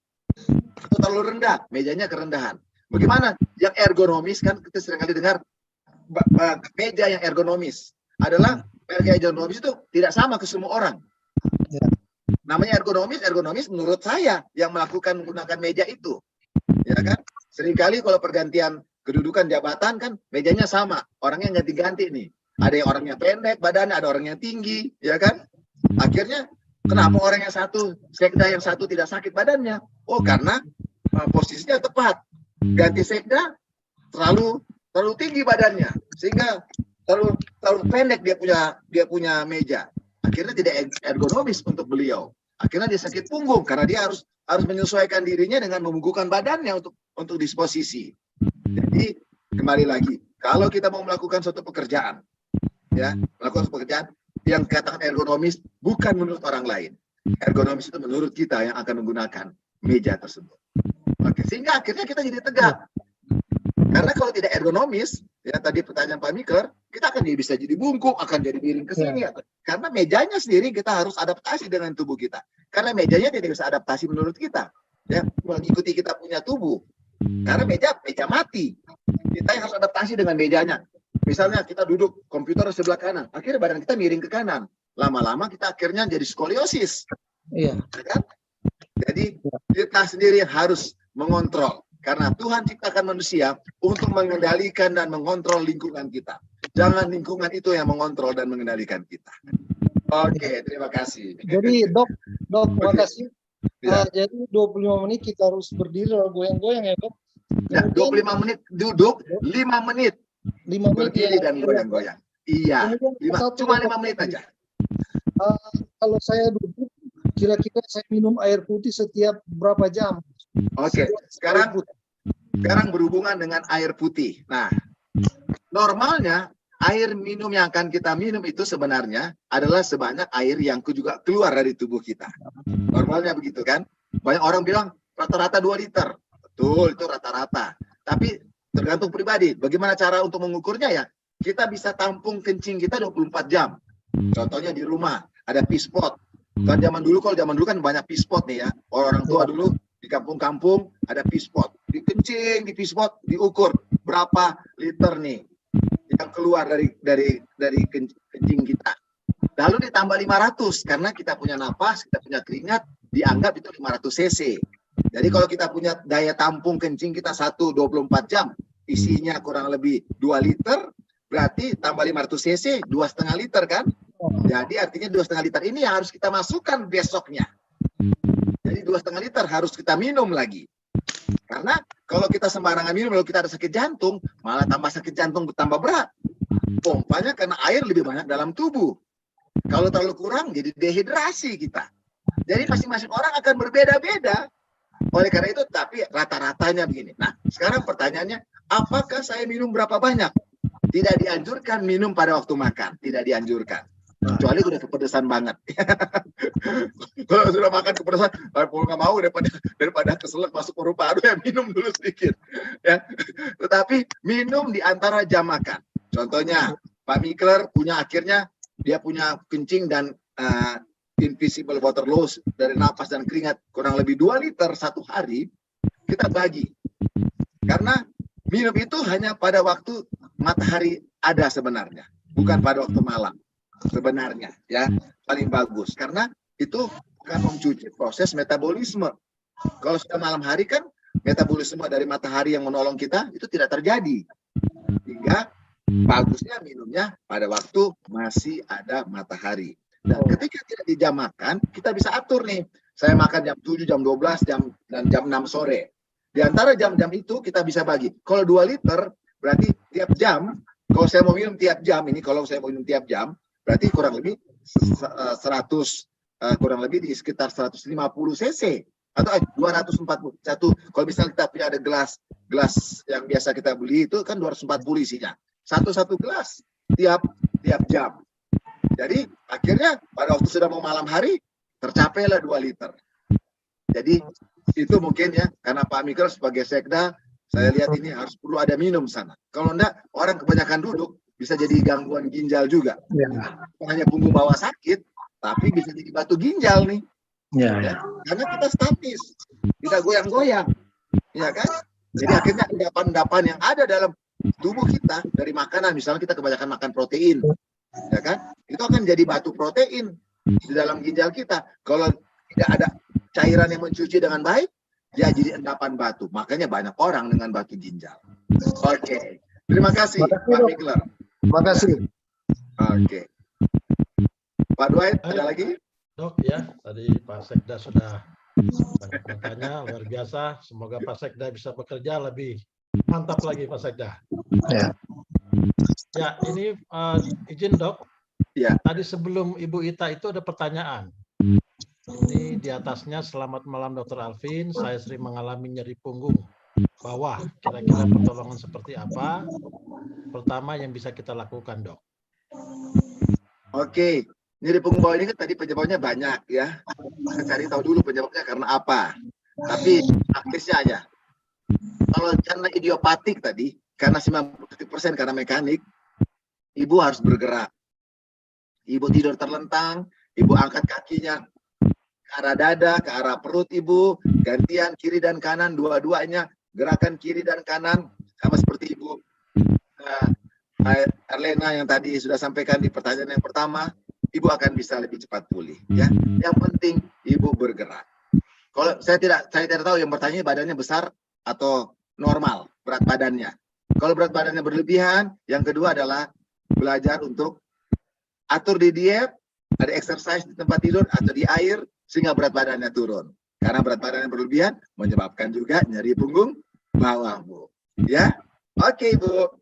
Atau terlalu rendah, mejanya kerendahan. Bagaimana? Yang ergonomis kan, kita seringkali dengar, meja yang ergonomis adalah meja ergonomis itu tidak sama ke semua orang. Ya. Namanya ergonomis menurut saya yang menggunakan meja itu, ya kan? Seringkali kalau pergantian kedudukan jabatan kan mejanya sama, orangnya ganti-ganti nih. Ada yang orangnya pendek badannya, ada orang yang tinggi, ya kan? Akhirnya kenapa orang yang satu sekda yang satu tidak sakit badannya? Oh karena posisinya tepat. Ganti sekda terlalu tinggi badannya sehingga terlalu pendek dia punya meja. Akhirnya tidak ergonomis untuk beliau. Akhirnya dia sakit punggung karena dia harus menyesuaikan dirinya dengan membungkukkan badannya untuk disposisi. Jadi kembali lagi, kalau kita mau melakukan suatu pekerjaan, ya melakukan pekerjaan yang katakan ergonomis bukan menurut orang lain. Ergonomis itu menurut kita yang akan menggunakan meja tersebut. Oke, sehingga akhirnya kita jadi tegak. Karena kalau tidak ergonomis, ya tadi pertanyaan Pak Mikler, kita akan bisa jadi bungkuk, akan jadi miring ke sini. Ya. Karena mejanya sendiri kita harus adaptasi dengan tubuh kita. Karena mejanya tidak bisa adaptasi menurut kita. Ya, mengikuti kita punya tubuh. Karena meja mati. Kita yang harus adaptasi dengan mejanya. Misalnya kita duduk komputer sebelah kanan, akhirnya badan kita miring ke kanan. Lama-lama kita akhirnya jadi skoliosis. Iya. Kan? Jadi kita sendiri yang harus mengontrol. Karena Tuhan ciptakan manusia untuk mengendalikan dan mengontrol lingkungan kita. Jangan lingkungan itu yang mengontrol dan mengendalikan kita. Oke, terima kasih. Jadi dok, terima kasih. Ya. Jadi 25 menit kita harus berdiri lalu goyang-goyang ya dok. Nah, 25 menit duduk, 5 menit 5 menit berdiri ya. dan goyang-goyang. Iya, Kemudian satu cuma dok, 5 menit aja. kalau saya duduk, kira-kira saya minum air putih setiap berapa jam? Oke, sekarang berhubungan dengan air putih. Nah, normalnya air minum yang akan kita minum itu sebenarnya adalah sebanyak air yang juga keluar dari tubuh kita. Normalnya begitu kan? Banyak orang bilang rata-rata 2 liter. Betul, itu rata-rata. Tapi tergantung pribadi. Bagaimana cara untuk mengukurnya ya? Kita bisa tampung kencing kita 24 jam. Contohnya di rumah, ada pispot. Kan zaman dulu, kalau zaman dulu kan banyak pispot nih ya. Orang tua dulu di kampung-kampung ada pispot. Dikencing di pispot, diukur berapa liter nih yang keluar dari kencing kita. Lalu ditambah 500 karena kita punya napas, kita punya keringat, dianggap itu 500 cc. Jadi kalau kita punya daya tampung kencing kita 24 jam, isinya kurang lebih 2 liter, berarti tambah 500 cc 2,5 liter kan? Jadi artinya 2,5 liter ini yang harus kita masukkan besoknya. Jadi 2,5 liter harus kita minum lagi. Karena kalau kita sembarangan minum lalu kita ada sakit jantung, malah tambah sakit jantung bertambah berat. Pompanya karena air lebih banyak dalam tubuh. Kalau terlalu kurang jadi dehidrasi kita. Jadi masing-masing orang akan berbeda-beda. Oleh karena itu, tapi rata-ratanya begini. Nah, sekarang pertanyaannya, apakah saya minum berapa banyak? Tidak dianjurkan minum pada waktu makan. Tidak dianjurkan. Kecuali udah kepedesan banget. Kalau sudah makan kepedesan, kalau nggak mau daripada keselak masuk paru-paru ya minum dulu sedikit. Ya. Tetapi minum di antara jam makan. Contohnya, Pak Mikler akhirnya dia punya kencing dan invisible water loss dari napas dan keringat kurang lebih 2 liter satu hari, kita bagi. Karena minum itu hanya pada waktu matahari ada sebenarnya, bukan pada waktu malam. Sebenarnya ya paling bagus karena itu akan mencuci proses metabolisme. Kalau sudah malam hari kan metabolisme dari matahari yang menolong kita itu tidak terjadi. Sehingga bagusnya minumnya pada waktu masih ada matahari. Dan ketika tidak di jam makan, kita bisa atur nih. Saya makan jam 7, jam 12, dan jam 6 sore. Di antara jam-jam itu kita bisa bagi. Kalau 2 liter berarti tiap jam. Kalau saya mau minum tiap jam ini, kalau saya mau minum tiap jam berarti kurang lebih 100 kurang lebih di sekitar 150 cc atau 241. Kalau misalnya kita punya ada gelas yang biasa kita beli itu kan 240 isinya. Satu gelas tiap jam. Jadi akhirnya pada waktu sudah mau malam hari tercapailah 2 liter. Jadi itu mungkin ya karena Pak Mikler sebagai sekda saya lihat ini harus perlu ada minum sana. Kalau enggak orang kebanyakan duduk bisa jadi gangguan ginjal juga. Ya. Bukan hanya punggung bawah sakit, tapi bisa jadi batu ginjal nih. Ya. Karena kita statis, kita goyang-goyang, ya kan? Jadi akhirnya endapan-endapan yang ada dalam tubuh kita dari makanan, misalnya kita kebanyakan makan protein, ya kan? Itu akan jadi batu protein di dalam ginjal kita. Kalau tidak ada cairan yang mencuci dengan baik, dia jadi endapan batu. Makanya banyak orang dengan batu ginjal. Oke. Terima kasih, Pak Mikler. Terima kasih. Oke. Pak Dwight, ada lagi? Dok, ya, tadi Pak Sekda sudah banyak bertanya, luar biasa. Semoga Pak Sekda bisa bekerja lebih mantap lagi, Pak Sekda. Ya. Ya, ini izin dok. Ya. Tadi sebelum Ibu Ita itu ada pertanyaan. Ini di atasnya, selamat malam Dr. Alvin, saya sering mengalami nyeri punggung bawah. Kira-kira pertolongan seperti apa? Pertama yang bisa kita lakukan, dok. Oke. Nyeri punggung bawah ini kan tadi penyebabnya banyak ya. Kita cari tahu dulu penyebabnya karena apa. Tapi aktisnya aja. Kalau karena idiopatik tadi, karena 90% karena mekanik, ibu harus bergerak. Ibu tidur terlentang, ibu angkat kakinya ke arah dada, ke arah perut ibu, gantian kiri dan kanan, dua-duanya, gerakan kiri dan kanan, sama seperti ibu Erlena yang tadi sudah sampaikan di pertanyaan yang pertama, ibu akan bisa lebih cepat pulih. Ya, yang penting ibu bergerak. Kalau saya tidak tahu yang bertanya badannya besar atau normal berat badannya. Kalau berat badannya berlebihan, yang kedua adalah belajar untuk atur di diet, ada exercise di tempat tidur atau di air sehingga berat badannya turun. Karena berat badan yang berlebihan menyebabkan juga nyeri punggung bawah, Bu. Ya, oke, Bu.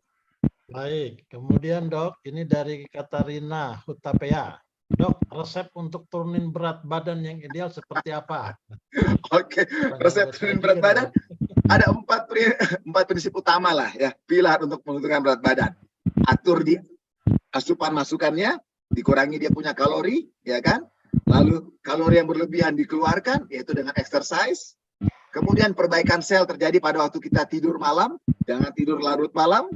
Baik, kemudian dok, ini dari Katarina Hutapea. Dok, resep untuk turunin berat badan yang ideal seperti apa? Oke, resep turunin berat badan ada empat prinsip utama lah ya, pilar untuk menentukan berat badan. Atur di asupan masukannya, dikurangi dia punya kalori, ya kan? Lalu kalori yang berlebihan dikeluarkan, yaitu dengan exercise. Kemudian perbaikan sel terjadi pada waktu kita tidur malam, jangan tidur larut malam.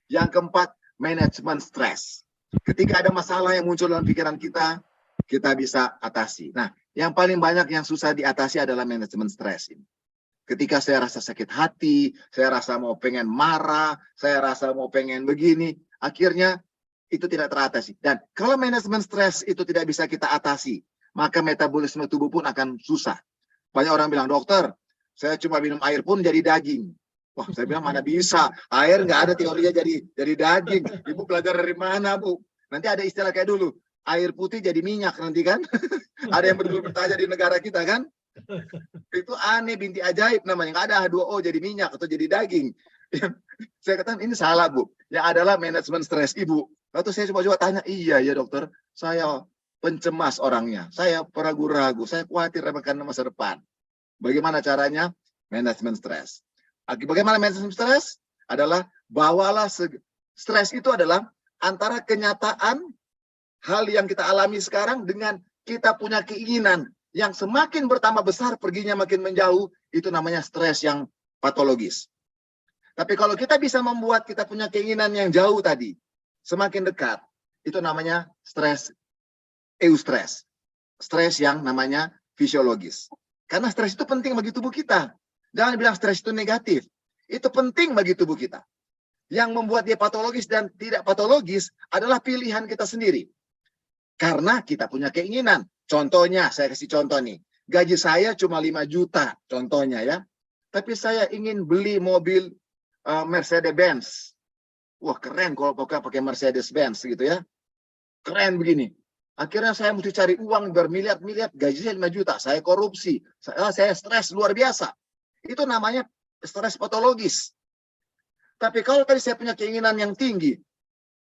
Yang keempat, manajemen stres. Ketika ada masalah yang muncul dalam pikiran kita bisa atasi. Nah, yang paling banyak yang susah diatasi adalah manajemen stres ini. Ketika saya rasa sakit hati, saya rasa mau pengen marah, saya rasa mau pengen begini, akhirnya itu tidak teratasi. Dan kalau manajemen stres itu tidak bisa kita atasi, maka metabolisme tubuh pun akan susah. Banyak orang bilang, dokter, saya cuma minum air pun jadi daging. Wah, saya bilang mana bisa, air nggak ada teorinya jadi daging. Ibu belajar dari mana, Bu? Nanti ada istilah kayak dulu, air putih jadi minyak nanti kan? Ada yang bertanya di negara kita kan? Itu aneh, binti ajaib namanya, nggak ada H2O jadi minyak atau jadi daging. Saya katakan ini salah, Bu. Yang adalah manajemen stres Ibu. Lalu saya coba tanya, iya ya dokter, saya pencemas orangnya, saya ragu-ragu, saya khawatir akan masa depan. Bagaimana caranya? Manajemen stres. Bagaimana manajemen stres? Adalah bawalah stres itu adalah antara kenyataan hal yang kita alami sekarang dengan kita punya keinginan yang semakin bertambah besar, perginya makin menjauh, itu namanya stres yang patologis. Tapi kalau kita bisa membuat kita punya keinginan yang jauh tadi, semakin dekat, itu namanya stres eustress. Stres yang namanya fisiologis. Karena stres itu penting bagi tubuh kita. Jangan bilang stres itu negatif. Itu penting bagi tubuh kita. Yang membuat dia patologis dan tidak patologis adalah pilihan kita sendiri. Karena kita punya keinginan. Contohnya, saya kasih contoh nih. Gaji saya cuma 5 juta, contohnya ya. Tapi saya ingin beli mobil Mercedes-Benz. Wah, keren kalau pakai Mercedes-Benz gitu ya. Keren begini. Akhirnya saya mesti cari uang bermiliar-miliar, gaji saya 5 juta. Saya korupsi. Saya stres luar biasa. Itu namanya stres patologis. Tapi kalau tadi saya punya keinginan yang tinggi,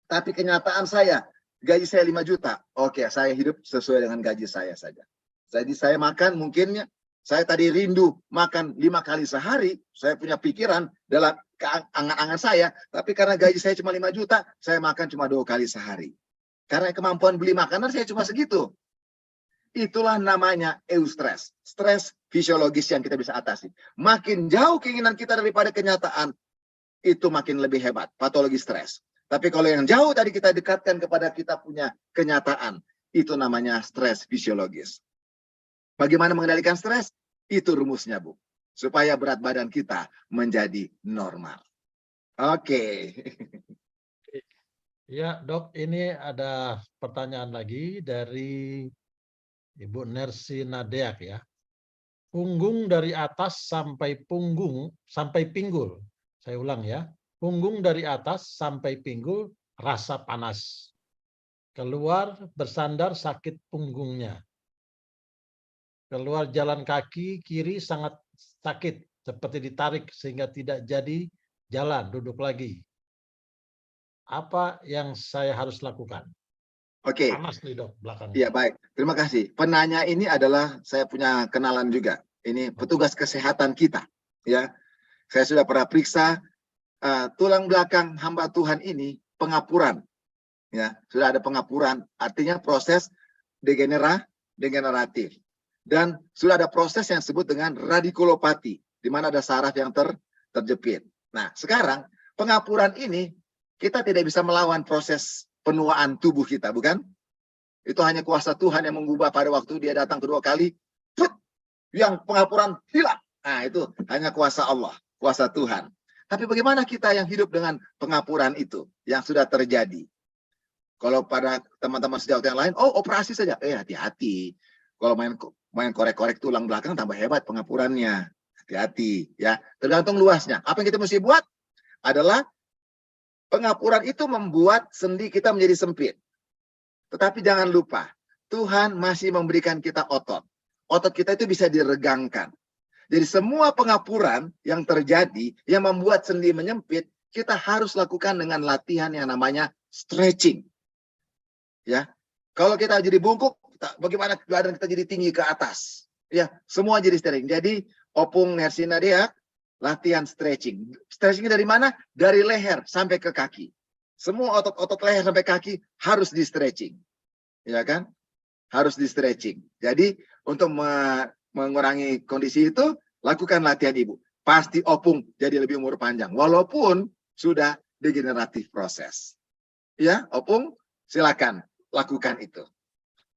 tapi kenyataan saya, gaji saya 5 juta. Oke, saya hidup sesuai dengan gaji saya saja. Jadi saya makan mungkinnya, saya tadi rindu makan 5 kali sehari, saya punya pikiran dalam angan-angan saya, tapi karena gaji saya cuma 5 juta, saya makan cuma 2 kali sehari. Karena kemampuan beli makanan saya cuma segitu. Itulah namanya eustress, stres fisiologis yang kita bisa atasi. Makin jauh keinginan kita daripada kenyataan, itu makin lebih hebat, patologi stres. Tapi kalau yang jauh tadi kita dekatkan kepada kita punya kenyataan, itu namanya stres fisiologis. Bagaimana mengendalikan stres? Itu rumusnya, Bu. Supaya berat badan kita menjadi normal. Oke. Ya, dok, ini ada pertanyaan lagi dari Ibu Nersi Nadeak ya. Punggung dari atas sampai pinggul. Saya ulang ya. Punggung dari atas sampai pinggul rasa panas. Keluar bersandar sakit punggungnya. Keluar jalan kaki kiri sangat sakit, seperti ditarik sehingga tidak jadi jalan, duduk lagi. Apa yang saya harus lakukan? Oke. Panas nih dok belakangnya. Iya baik, terima kasih. Penanya ini adalah saya punya kenalan juga. Ini petugas kesehatan kita. Ya, saya sudah pernah periksa tulang belakang hamba Tuhan ini pengapuran. Ya, sudah ada pengapuran. Artinya proses degeneratif. Dan sudah ada proses yang disebut dengan radikulopati, di mana ada saraf yang terjepit. Nah, sekarang pengapuran ini kita tidak bisa melawan proses penuaan tubuh kita, bukan? Itu hanya kuasa Tuhan yang mengubah pada waktu dia datang kedua kali, yang pengapuran hilang. Nah, itu hanya kuasa Allah, kuasa Tuhan. Tapi bagaimana kita yang hidup dengan pengapuran itu yang sudah terjadi? Kalau pada teman-teman sejawat yang lain, oh operasi saja. Hati-hati. Kalau main korek-korek tulang belakang tambah hebat pengapurannya. Hati-hati ya. Tergantung luasnya. Apa yang kita mesti buat adalah pengapuran itu membuat sendi kita menjadi sempit. Tetapi jangan lupa, Tuhan masih memberikan kita otot. otot kita itu bisa diregangkan. Jadi semua pengapuran yang terjadi yang membuat sendi menyempit, kita harus lakukan dengan latihan yang namanya stretching. Ya, kalau kita jadi bungkuk, bagaimana badan kita jadi tinggi ke atas? Ya, semua jadi stretching. Jadi Opung Nersina dia latihan stretching. Stretching dari mana? Dari leher sampai ke kaki. Semua otot-otot leher sampai kaki harus di stretching. Ya kan? Harus di stretching. Jadi untuk mengurangi kondisi itu, lakukan latihan ibu. Pasti Opung jadi lebih umur panjang. Walaupun sudah degeneratif proses. Ya, Opung silakan lakukan itu.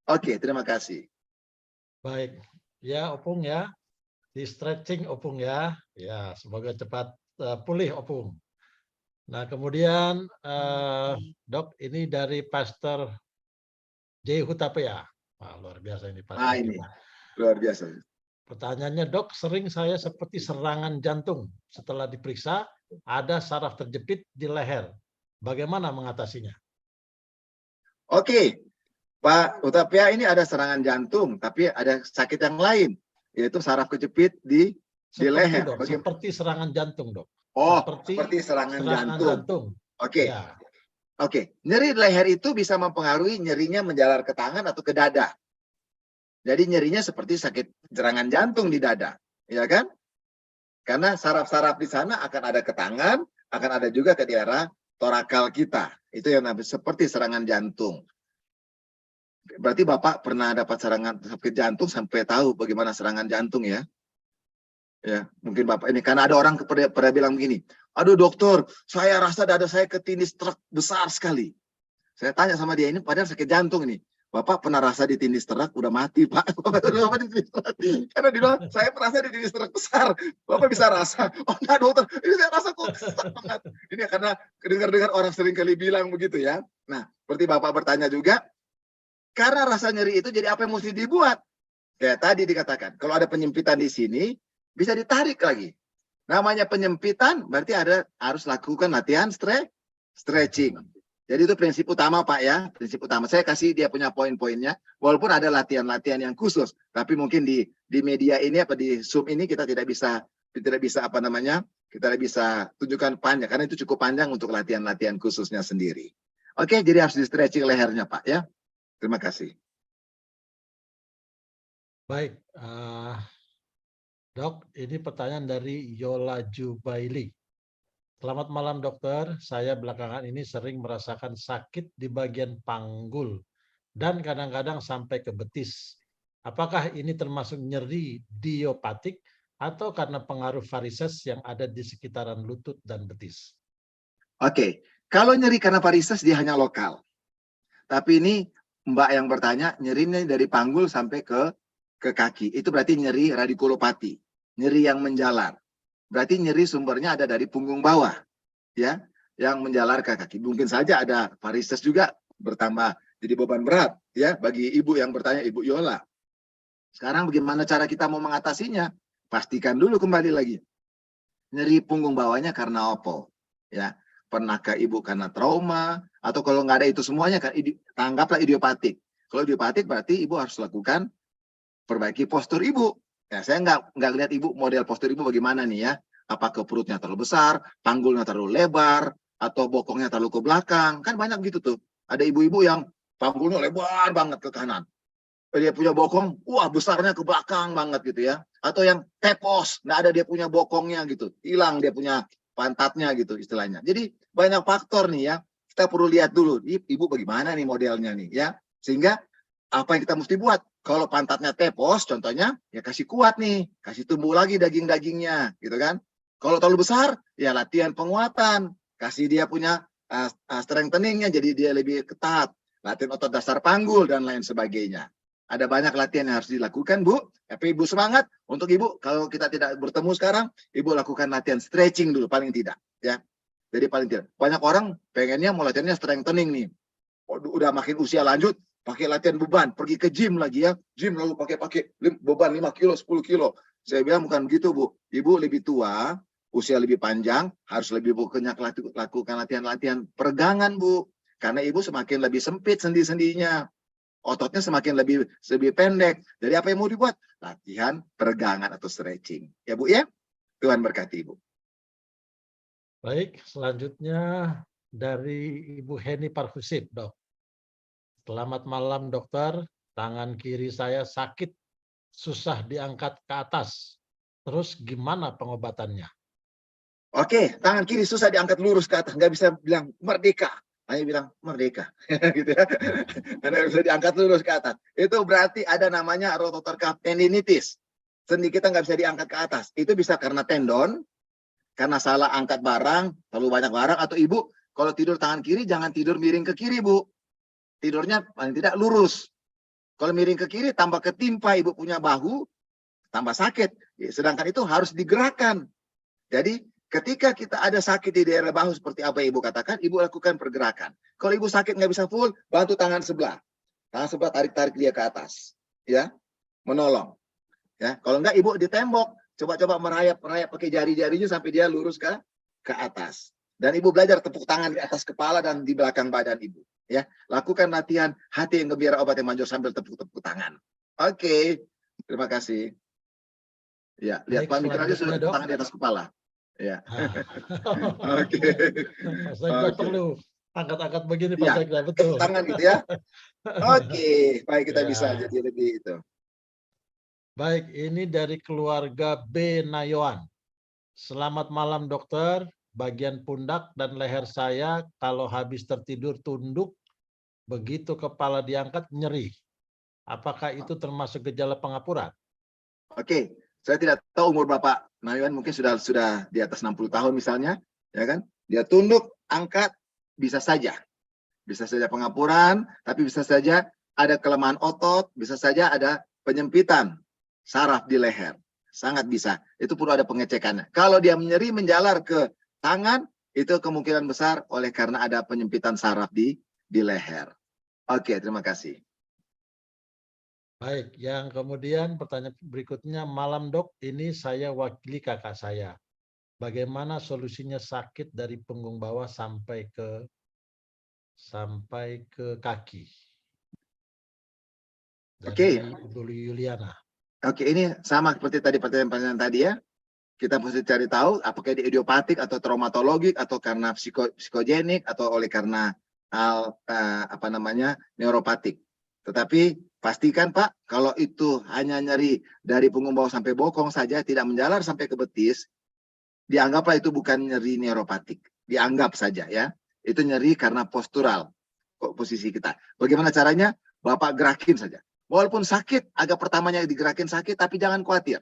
Oke, terima kasih. Baik. Ya, Opung ya. Di stretching Opung ya. Ya, semoga cepat pulih Opung. Nah, kemudian Dok, ini dari Pastor J. Hutapea. Wah, luar biasa ini Pastor. Ini luar biasa. Pertanyaannya, Dok, sering saya seperti serangan jantung. Setelah diperiksa, ada saraf terjepit di leher. Bagaimana mengatasinya? Oke, Pak Hutapea, ini ada serangan jantung, tapi ada sakit yang lain, yaitu saraf kejepit di leher. Dok, seperti serangan jantung, Dok. Oh, seperti serangan jantung. Oke. Ya. Oke, nyeri leher itu bisa mempengaruhi nyerinya menjalar ke tangan atau ke dada. Jadi nyerinya seperti sakit serangan jantung di dada, ya kan? Karena saraf-saraf di sana akan ada ke tangan, akan ada juga ke daerah torakal kita. Itu yang namanya seperti serangan jantung. Berarti Bapak pernah dapat serangan sakit jantung sampai tahu bagaimana serangan jantung ya? Ya, mungkin Bapak ini karena ada orang pernah bilang begini, aduh dokter, saya rasa dada saya ketindis truk besar sekali. Saya tanya sama dia, ini padahal sakit jantung ini. Bapak pernah rasa ditindis truk, udah mati Pak. Karena dia bilang, saya merasa ditindis truk besar. Bapak bisa rasa, oh enggak dokter, ini saya rasa kok sangat. Ini karena dengar-dengar orang sering kali bilang begitu ya. Nah, seperti Bapak bertanya juga, karena rasa nyeri itu jadi apa yang mesti dibuat? Kayak tadi dikatakan, kalau ada penyempitan di sini, bisa ditarik lagi. Namanya penyempitan, berarti harus lakukan latihan stretching. Jadi itu prinsip utama Pak ya, prinsip utama. Saya kasih dia punya poin-poinnya, walaupun ada latihan-latihan yang khusus, tapi mungkin di media ini apa di Zoom ini kita tidak bisa apa namanya, kita tidak bisa tunjukkan panjang karena itu cukup panjang untuk latihan-latihan khususnya sendiri. Oke, jadi harus di stretching lehernya Pak ya. Terima kasih. Baik, Dok, ini pertanyaan dari Yola Jubaili. Selamat malam dokter, saya belakangan ini sering merasakan sakit di bagian panggul dan kadang-kadang sampai ke betis. Apakah ini termasuk nyeri idiopatik atau karena pengaruh varises yang ada di sekitaran lutut dan betis? Oke, kalau nyeri karena varises dia hanya lokal. Tapi ini Mbak yang bertanya, nyerinya dari panggul sampai ke kaki. Itu berarti nyeri radikulopati, nyeri yang menjalar. Berarti nyeri sumbernya ada dari punggung bawah, ya, yang menjalar ke kaki. Mungkin saja ada varises juga bertambah jadi beban berat, ya, bagi ibu yang bertanya, Ibu Yola. Sekarang bagaimana cara kita mau mengatasinya? Pastikan dulu kembali lagi. Nyeri punggung bawahnya karena apa? Ya, pernahkah ibu karena trauma? Atau kalau nggak ada itu semuanya, kan tanggaplah idiopatik. Kalau idiopatik berarti ibu harus lakukan perbaiki postur ibu. Ya, saya nggak lihat ibu model postur ibu bagaimana nih ya. Apakah perutnya terlalu besar, panggulnya terlalu lebar, atau bokongnya terlalu ke belakang. Kan banyak gitu tuh. Ada ibu-ibu yang panggulnya lebar banget ke kanan. Dia punya bokong, wah besarnya ke belakang banget gitu ya. Atau yang tepos, nggak ada dia punya bokongnya gitu. Hilang dia punya pantatnya gitu istilahnya. Jadi banyak faktor nih ya. Kita perlu lihat dulu, ibu bagaimana nih modelnya nih ya. Sehingga apa yang kita mesti buat? Kalau pantatnya tepos, contohnya, ya kasih kuat nih, kasih tumbuh lagi daging-dagingnya, gitu kan? Kalau terlalu besar, ya latihan penguatan, kasih dia punya strengtheningnya, jadi dia lebih ketat, latihan otot dasar panggul dan lain sebagainya. Ada banyak latihan yang harus dilakukan, Bu. Tapi Ibu semangat untuk Ibu. Kalau kita tidak bertemu sekarang, Ibu lakukan latihan stretching dulu, paling tidak, ya. Jadi paling tidak. Banyak orang pengennya mau latihannya strengthening nih. Udah makin usia lanjut, pakai latihan beban, pergi ke gym lagi ya, gym lalu pakai beban 5 kilo, 10 kilo. Saya bilang bukan begitu Bu, Ibu lebih tua, usia lebih panjang, harus lebih banyak lakukan latihan-latihan peregangan Bu, karena Ibu semakin lebih sempit sendi-sendinya. ototnya semakin lebih pendek. Jadi apa yang mau dibuat? Latihan peregangan atau stretching. Ya Bu ya? Tuhan berkati Ibu. Baik, selanjutnya dari Ibu Heni Parhusib, Dok. Selamat malam, dokter. Tangan kiri saya sakit, susah diangkat ke atas. Terus gimana pengobatannya? Oke, tangan kiri susah diangkat lurus ke atas, nggak bisa bilang merdeka. Hanya bilang merdeka, gitu ya. Nggak bisa diangkat lurus ke atas. Itu berarti ada namanya rotator cuff tendinitis. Sendi kita nggak bisa diangkat ke atas. Itu bisa karena tendon, karena salah angkat barang, terlalu banyak barang, atau ibu kalau tidur tangan kiri jangan tidur miring ke kiri Bu. Tidurnya paling tidak lurus. Kalau miring ke kiri tambah ketimpa ibu punya bahu, tambah sakit. Sedangkan itu harus digerakkan. Jadi ketika kita ada sakit di daerah bahu seperti apa ibu katakan, ibu lakukan pergerakan. Kalau ibu sakit nggak bisa full, bantu tangan sebelah. Tangan sebelah tarik-tarik dia ke atas. Ya, menolong. Ya, kalau enggak ibu di tembok, coba-coba merayap-rayap pakai jari-jarinya sampai dia lurus ke atas. Dan ibu belajar tepuk tangan di atas kepala dan di belakang badan ibu. Ya, lakukan latihan hati yang gembira obat yang manjur sambil tepuk-tepuk tangan. Oke, terima kasih. Ya, lihat Baik, Pak Mikro aja sudah selanjutnya, tepuk Dok. tangan di atas kepala. Ya. Oke. Pak Sekda Oke. perlu angkat-angkat begini, Pak Ya, Sekda, tepuk betul. tangan gitu ya. Oke, baik kita Ya. bisa jadi lebih itu. Baik, ini dari keluarga B. Nayoan. Selamat malam, dokter. Bagian pundak dan leher saya kalau habis tertidur tunduk, begitu kepala diangkat nyeri. Apakah itu termasuk gejala pengapuran? Oke, saya tidak tahu umur Bapak Nayon, mungkin sudah di atas 60 tahun misalnya, ya kan? Dia tunduk, angkat, bisa saja pengapuran, tapi bisa saja ada kelemahan otot, bisa saja ada penyempitan saraf di leher. Sangat bisa. Itu perlu ada pengecekannya. Kalau dia menyeri menjalar ke tangan, itu kemungkinan besar oleh karena ada penyempitan saraf di leher. Oke, terima kasih. Baik, yang kemudian pertanyaan berikutnya, malam dok, ini saya wakili kakak saya. Bagaimana solusinya sakit dari punggung bawah sampai ke kaki? Dari Oke. Ibu Yuliana. Oke, ini sama seperti tadi pertanyaan tadi ya. Kita mesti cari tahu apakah dia idiopatik atau traumatologik atau karena psikogenik atau oleh karena neuropatik. Tetapi pastikan Pak, kalau itu hanya nyeri dari punggung bawah sampai bokong saja, tidak menjalar sampai ke betis, dianggaplah itu bukan nyeri neuropatik. Dianggap saja ya. Itu nyeri karena postural posisi kita. Bagaimana caranya? Bapak gerakin saja. Walaupun sakit, agak pertamanya digerakin sakit, tapi jangan khawatir.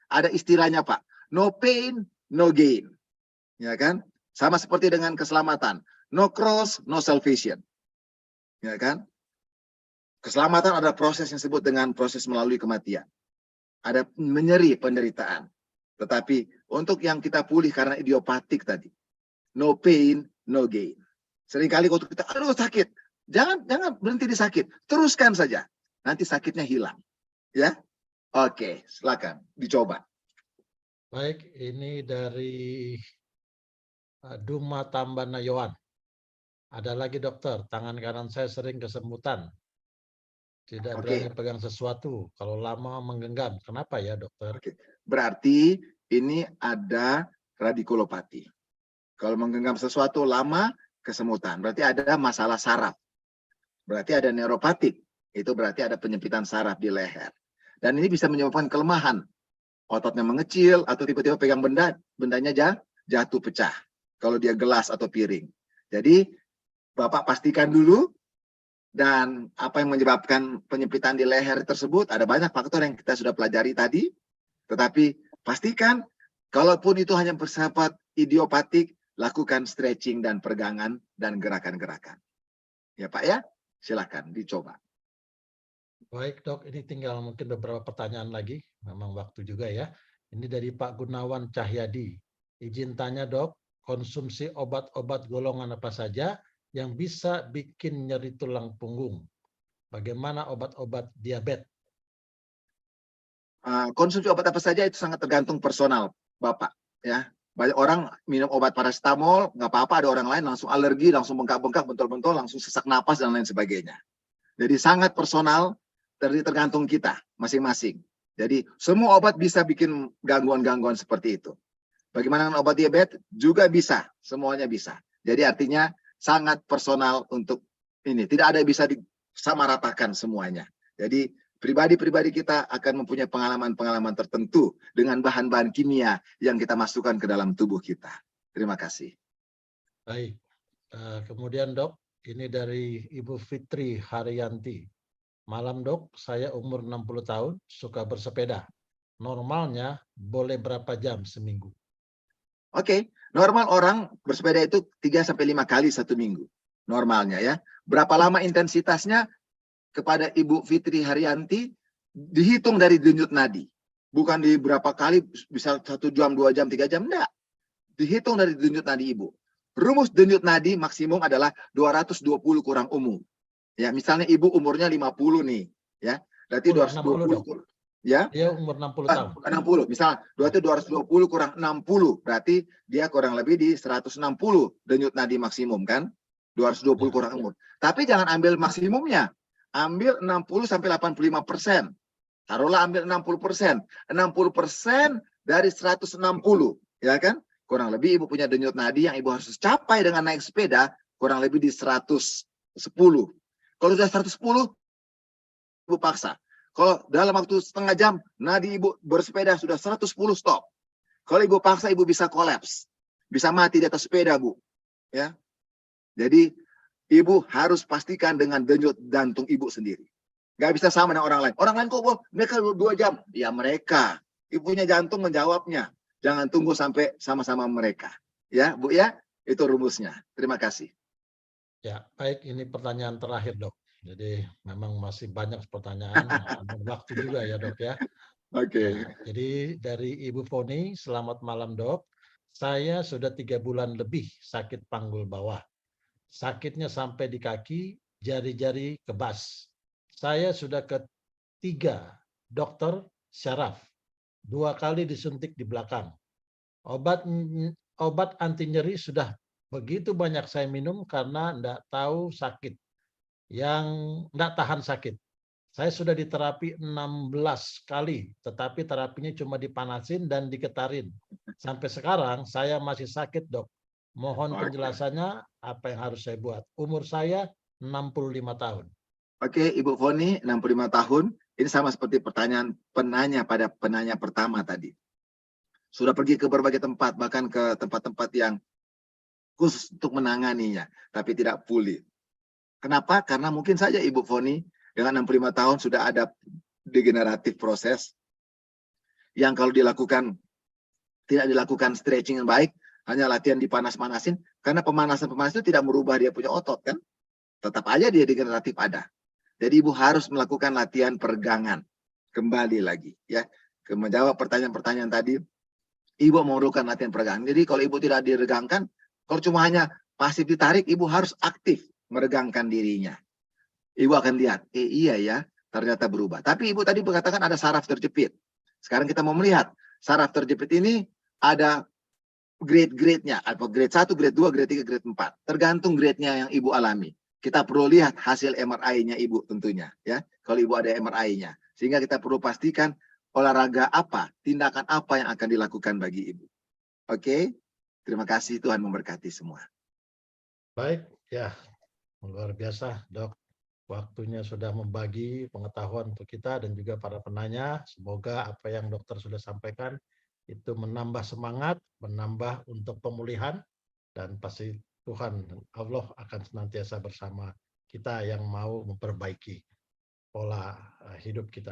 Ada istilahnya Pak, no pain, no gain. Ya kan? Sama seperti dengan keselamatan. No cross, no salvation. Ya kan? Keselamatan ada proses yang disebut dengan proses melalui kematian. Ada menyeri penderitaan. Tetapi untuk yang kita pulih karena idiopatik tadi, no pain, no gain. Seringkali waktu kita, aduh sakit. Jangan berhenti di sakit. Teruskan saja. Nanti sakitnya hilang. Ya? Oke, silakan dicoba. Baik, ini dari Duma Tambanayoan. Ada lagi dokter, tangan kanan saya sering kesemutan. Tidak berani pegang sesuatu. Kalau lama menggenggam. Kenapa ya dokter? Oke. Berarti ini ada radikulopati. Kalau menggenggam sesuatu lama, kesemutan. Berarti ada masalah saraf. Berarti ada neuropatik. Itu berarti ada penyempitan saraf di leher. Dan ini bisa menyebabkan kelemahan. Ototnya mengecil atau tiba-tiba pegang bendanya jatuh pecah. Kalau dia gelas atau piring. Jadi Bapak pastikan dulu. Dan apa yang menyebabkan penyempitan di leher tersebut, ada banyak faktor yang kita sudah pelajari tadi. Tetapi pastikan, kalaupun itu hanya bersifat idiopatik, lakukan stretching dan peregangan dan gerakan-gerakan. Ya Pak ya, silakan dicoba. Baik dok, ini tinggal mungkin beberapa pertanyaan lagi. Memang waktu juga ya. Ini dari Pak Gunawan Cahyadi. Izin tanya dok, konsumsi obat-obat golongan apa saja yang bisa bikin nyeri tulang punggung? Bagaimana obat-obat diabetes? Konsumsi obat apa saja itu sangat tergantung personal Bapak. Ya, banyak orang minum obat paracetamol nggak apa-apa, ada orang lain langsung alergi, langsung bengkak-bengkak, bentul-bentul, langsung sesak napas dan lain sebagainya. Jadi sangat personal, tergantung kita masing-masing. Jadi semua obat bisa bikin gangguan-gangguan seperti itu. Bagaimana dengan obat diabetes? Juga bisa, semuanya bisa. Jadi artinya sangat personal untuk ini. Tidak ada yang bisa disamaratakan semuanya. Jadi pribadi-pribadi kita akan mempunyai pengalaman-pengalaman tertentu dengan bahan-bahan kimia yang kita masukkan ke dalam tubuh kita. Terima kasih. Baik. Kemudian dok, ini dari Ibu Fitri Haryanti. Malam dok, saya umur 60 tahun, suka bersepeda. Normalnya boleh berapa jam seminggu? Oke, normal orang bersepeda itu 3-5 kali satu minggu. Normalnya ya. Berapa lama intensitasnya? Kepada Ibu Fitri Haryanti, dihitung dari denyut nadi. Bukan di berapa kali, bisa 1 jam, 2 jam, 3 jam, enggak. Dihitung dari denyut nadi Ibu. Rumus denyut nadi maksimum adalah 220 kurang umum. Ya, misalnya Ibu umurnya 50 nih, ya. Berarti 220. Ya. Dia umur 60 tahun. 60. Misal, 220 kurang 60, berarti dia kurang lebih di 160 denyut nadi maksimum kan? 220 Ya. kurang umum. Tapi jangan ambil maksimumnya. Ambil 60 sampai 85%. Taruhlah ambil 60%. 60% dari 160, ya kan? Kurang lebih Ibu punya denyut nadi yang Ibu harus capai dengan naik sepeda kurang lebih di 110. Kalau sudah 110, Ibu paksa. Kalau dalam waktu setengah jam, nadi Ibu bersepeda sudah 110 stop. Kalau Ibu paksa, Ibu bisa kolaps. Bisa mati di atas sepeda, Bu. Ya. Jadi, Ibu harus pastikan dengan denyut jantung Ibu sendiri. Nggak bisa sama dengan orang lain. Orang lain kok, mereka 2 jam. Ya mereka. Ibunya jantung menjawabnya. Jangan tunggu sampai sama-sama mereka. Ya, Bu ya. Itu rumusnya. Terima kasih. Ya, baik. Ini pertanyaan terakhir, dok. Jadi memang masih banyak pertanyaan. Waktu juga ya, dok ya. Oke. Nah, jadi dari Ibu Foni, selamat malam, dok. Saya sudah 3 bulan lebih sakit panggul bawah. Sakitnya sampai di kaki, jari-jari kebas. Saya sudah ke 3 dokter syaraf. 2 kali disuntik di belakang. Obat anti nyeri sudah begitu banyak saya minum karena enggak tahu sakit. Yang enggak tahan sakit. Saya sudah diterapi 16 kali, tetapi terapinya cuma dipanasin dan diketarin. Sampai sekarang saya masih sakit, dok. Mohon penjelasannya apa yang harus saya buat. Umur saya 65 tahun. Oke, Ibu Foni, 65 tahun. Ini sama seperti pertanyaan penanya pada penanya pertama tadi. Sudah pergi ke berbagai tempat, bahkan ke tempat-tempat yang khusus untuk menanganinya, tapi tidak pulih. Kenapa? Karena mungkin saja Ibu Foni dengan 65 tahun sudah ada degeneratif proses yang kalau dilakukan, tidak dilakukan stretching yang baik, hanya latihan dipanas-panasin, karena pemanasan-pemanasan itu tidak merubah dia punya otot kan? Tetap aja dia degeneratif ada. Jadi Ibu harus melakukan latihan peregangan. Kembali lagi ya. Menjawab pertanyaan-pertanyaan tadi, Ibu memerlukan latihan peregangan. Jadi kalau Ibu tidak diregangkan, kalau cuma hanya pasif ditarik, Ibu harus aktif meregangkan dirinya. Ibu akan lihat, iya ya, ternyata berubah. Tapi Ibu tadi mengatakan ada saraf terjepit. Sekarang kita mau melihat, saraf terjepit ini ada grade-grade-nya. Apa grade 1, grade 2, grade 3, grade 4. Tergantung grade-nya yang Ibu alami. Kita perlu lihat hasil MRI-nya Ibu tentunya. Ya, kalau Ibu ada MRI-nya. Sehingga kita perlu pastikan olahraga apa, tindakan apa yang akan dilakukan bagi Ibu. Oke, terima kasih, Tuhan memberkati semua. Baik, ya luar biasa, dok. Waktunya sudah membagi pengetahuan untuk kita dan juga para penanya. Semoga apa yang dokter sudah sampaikan itu menambah semangat, menambah untuk pemulihan, dan pasti Tuhan dan Allah akan senantiasa bersama kita yang mau memperbaiki pola hidup kita.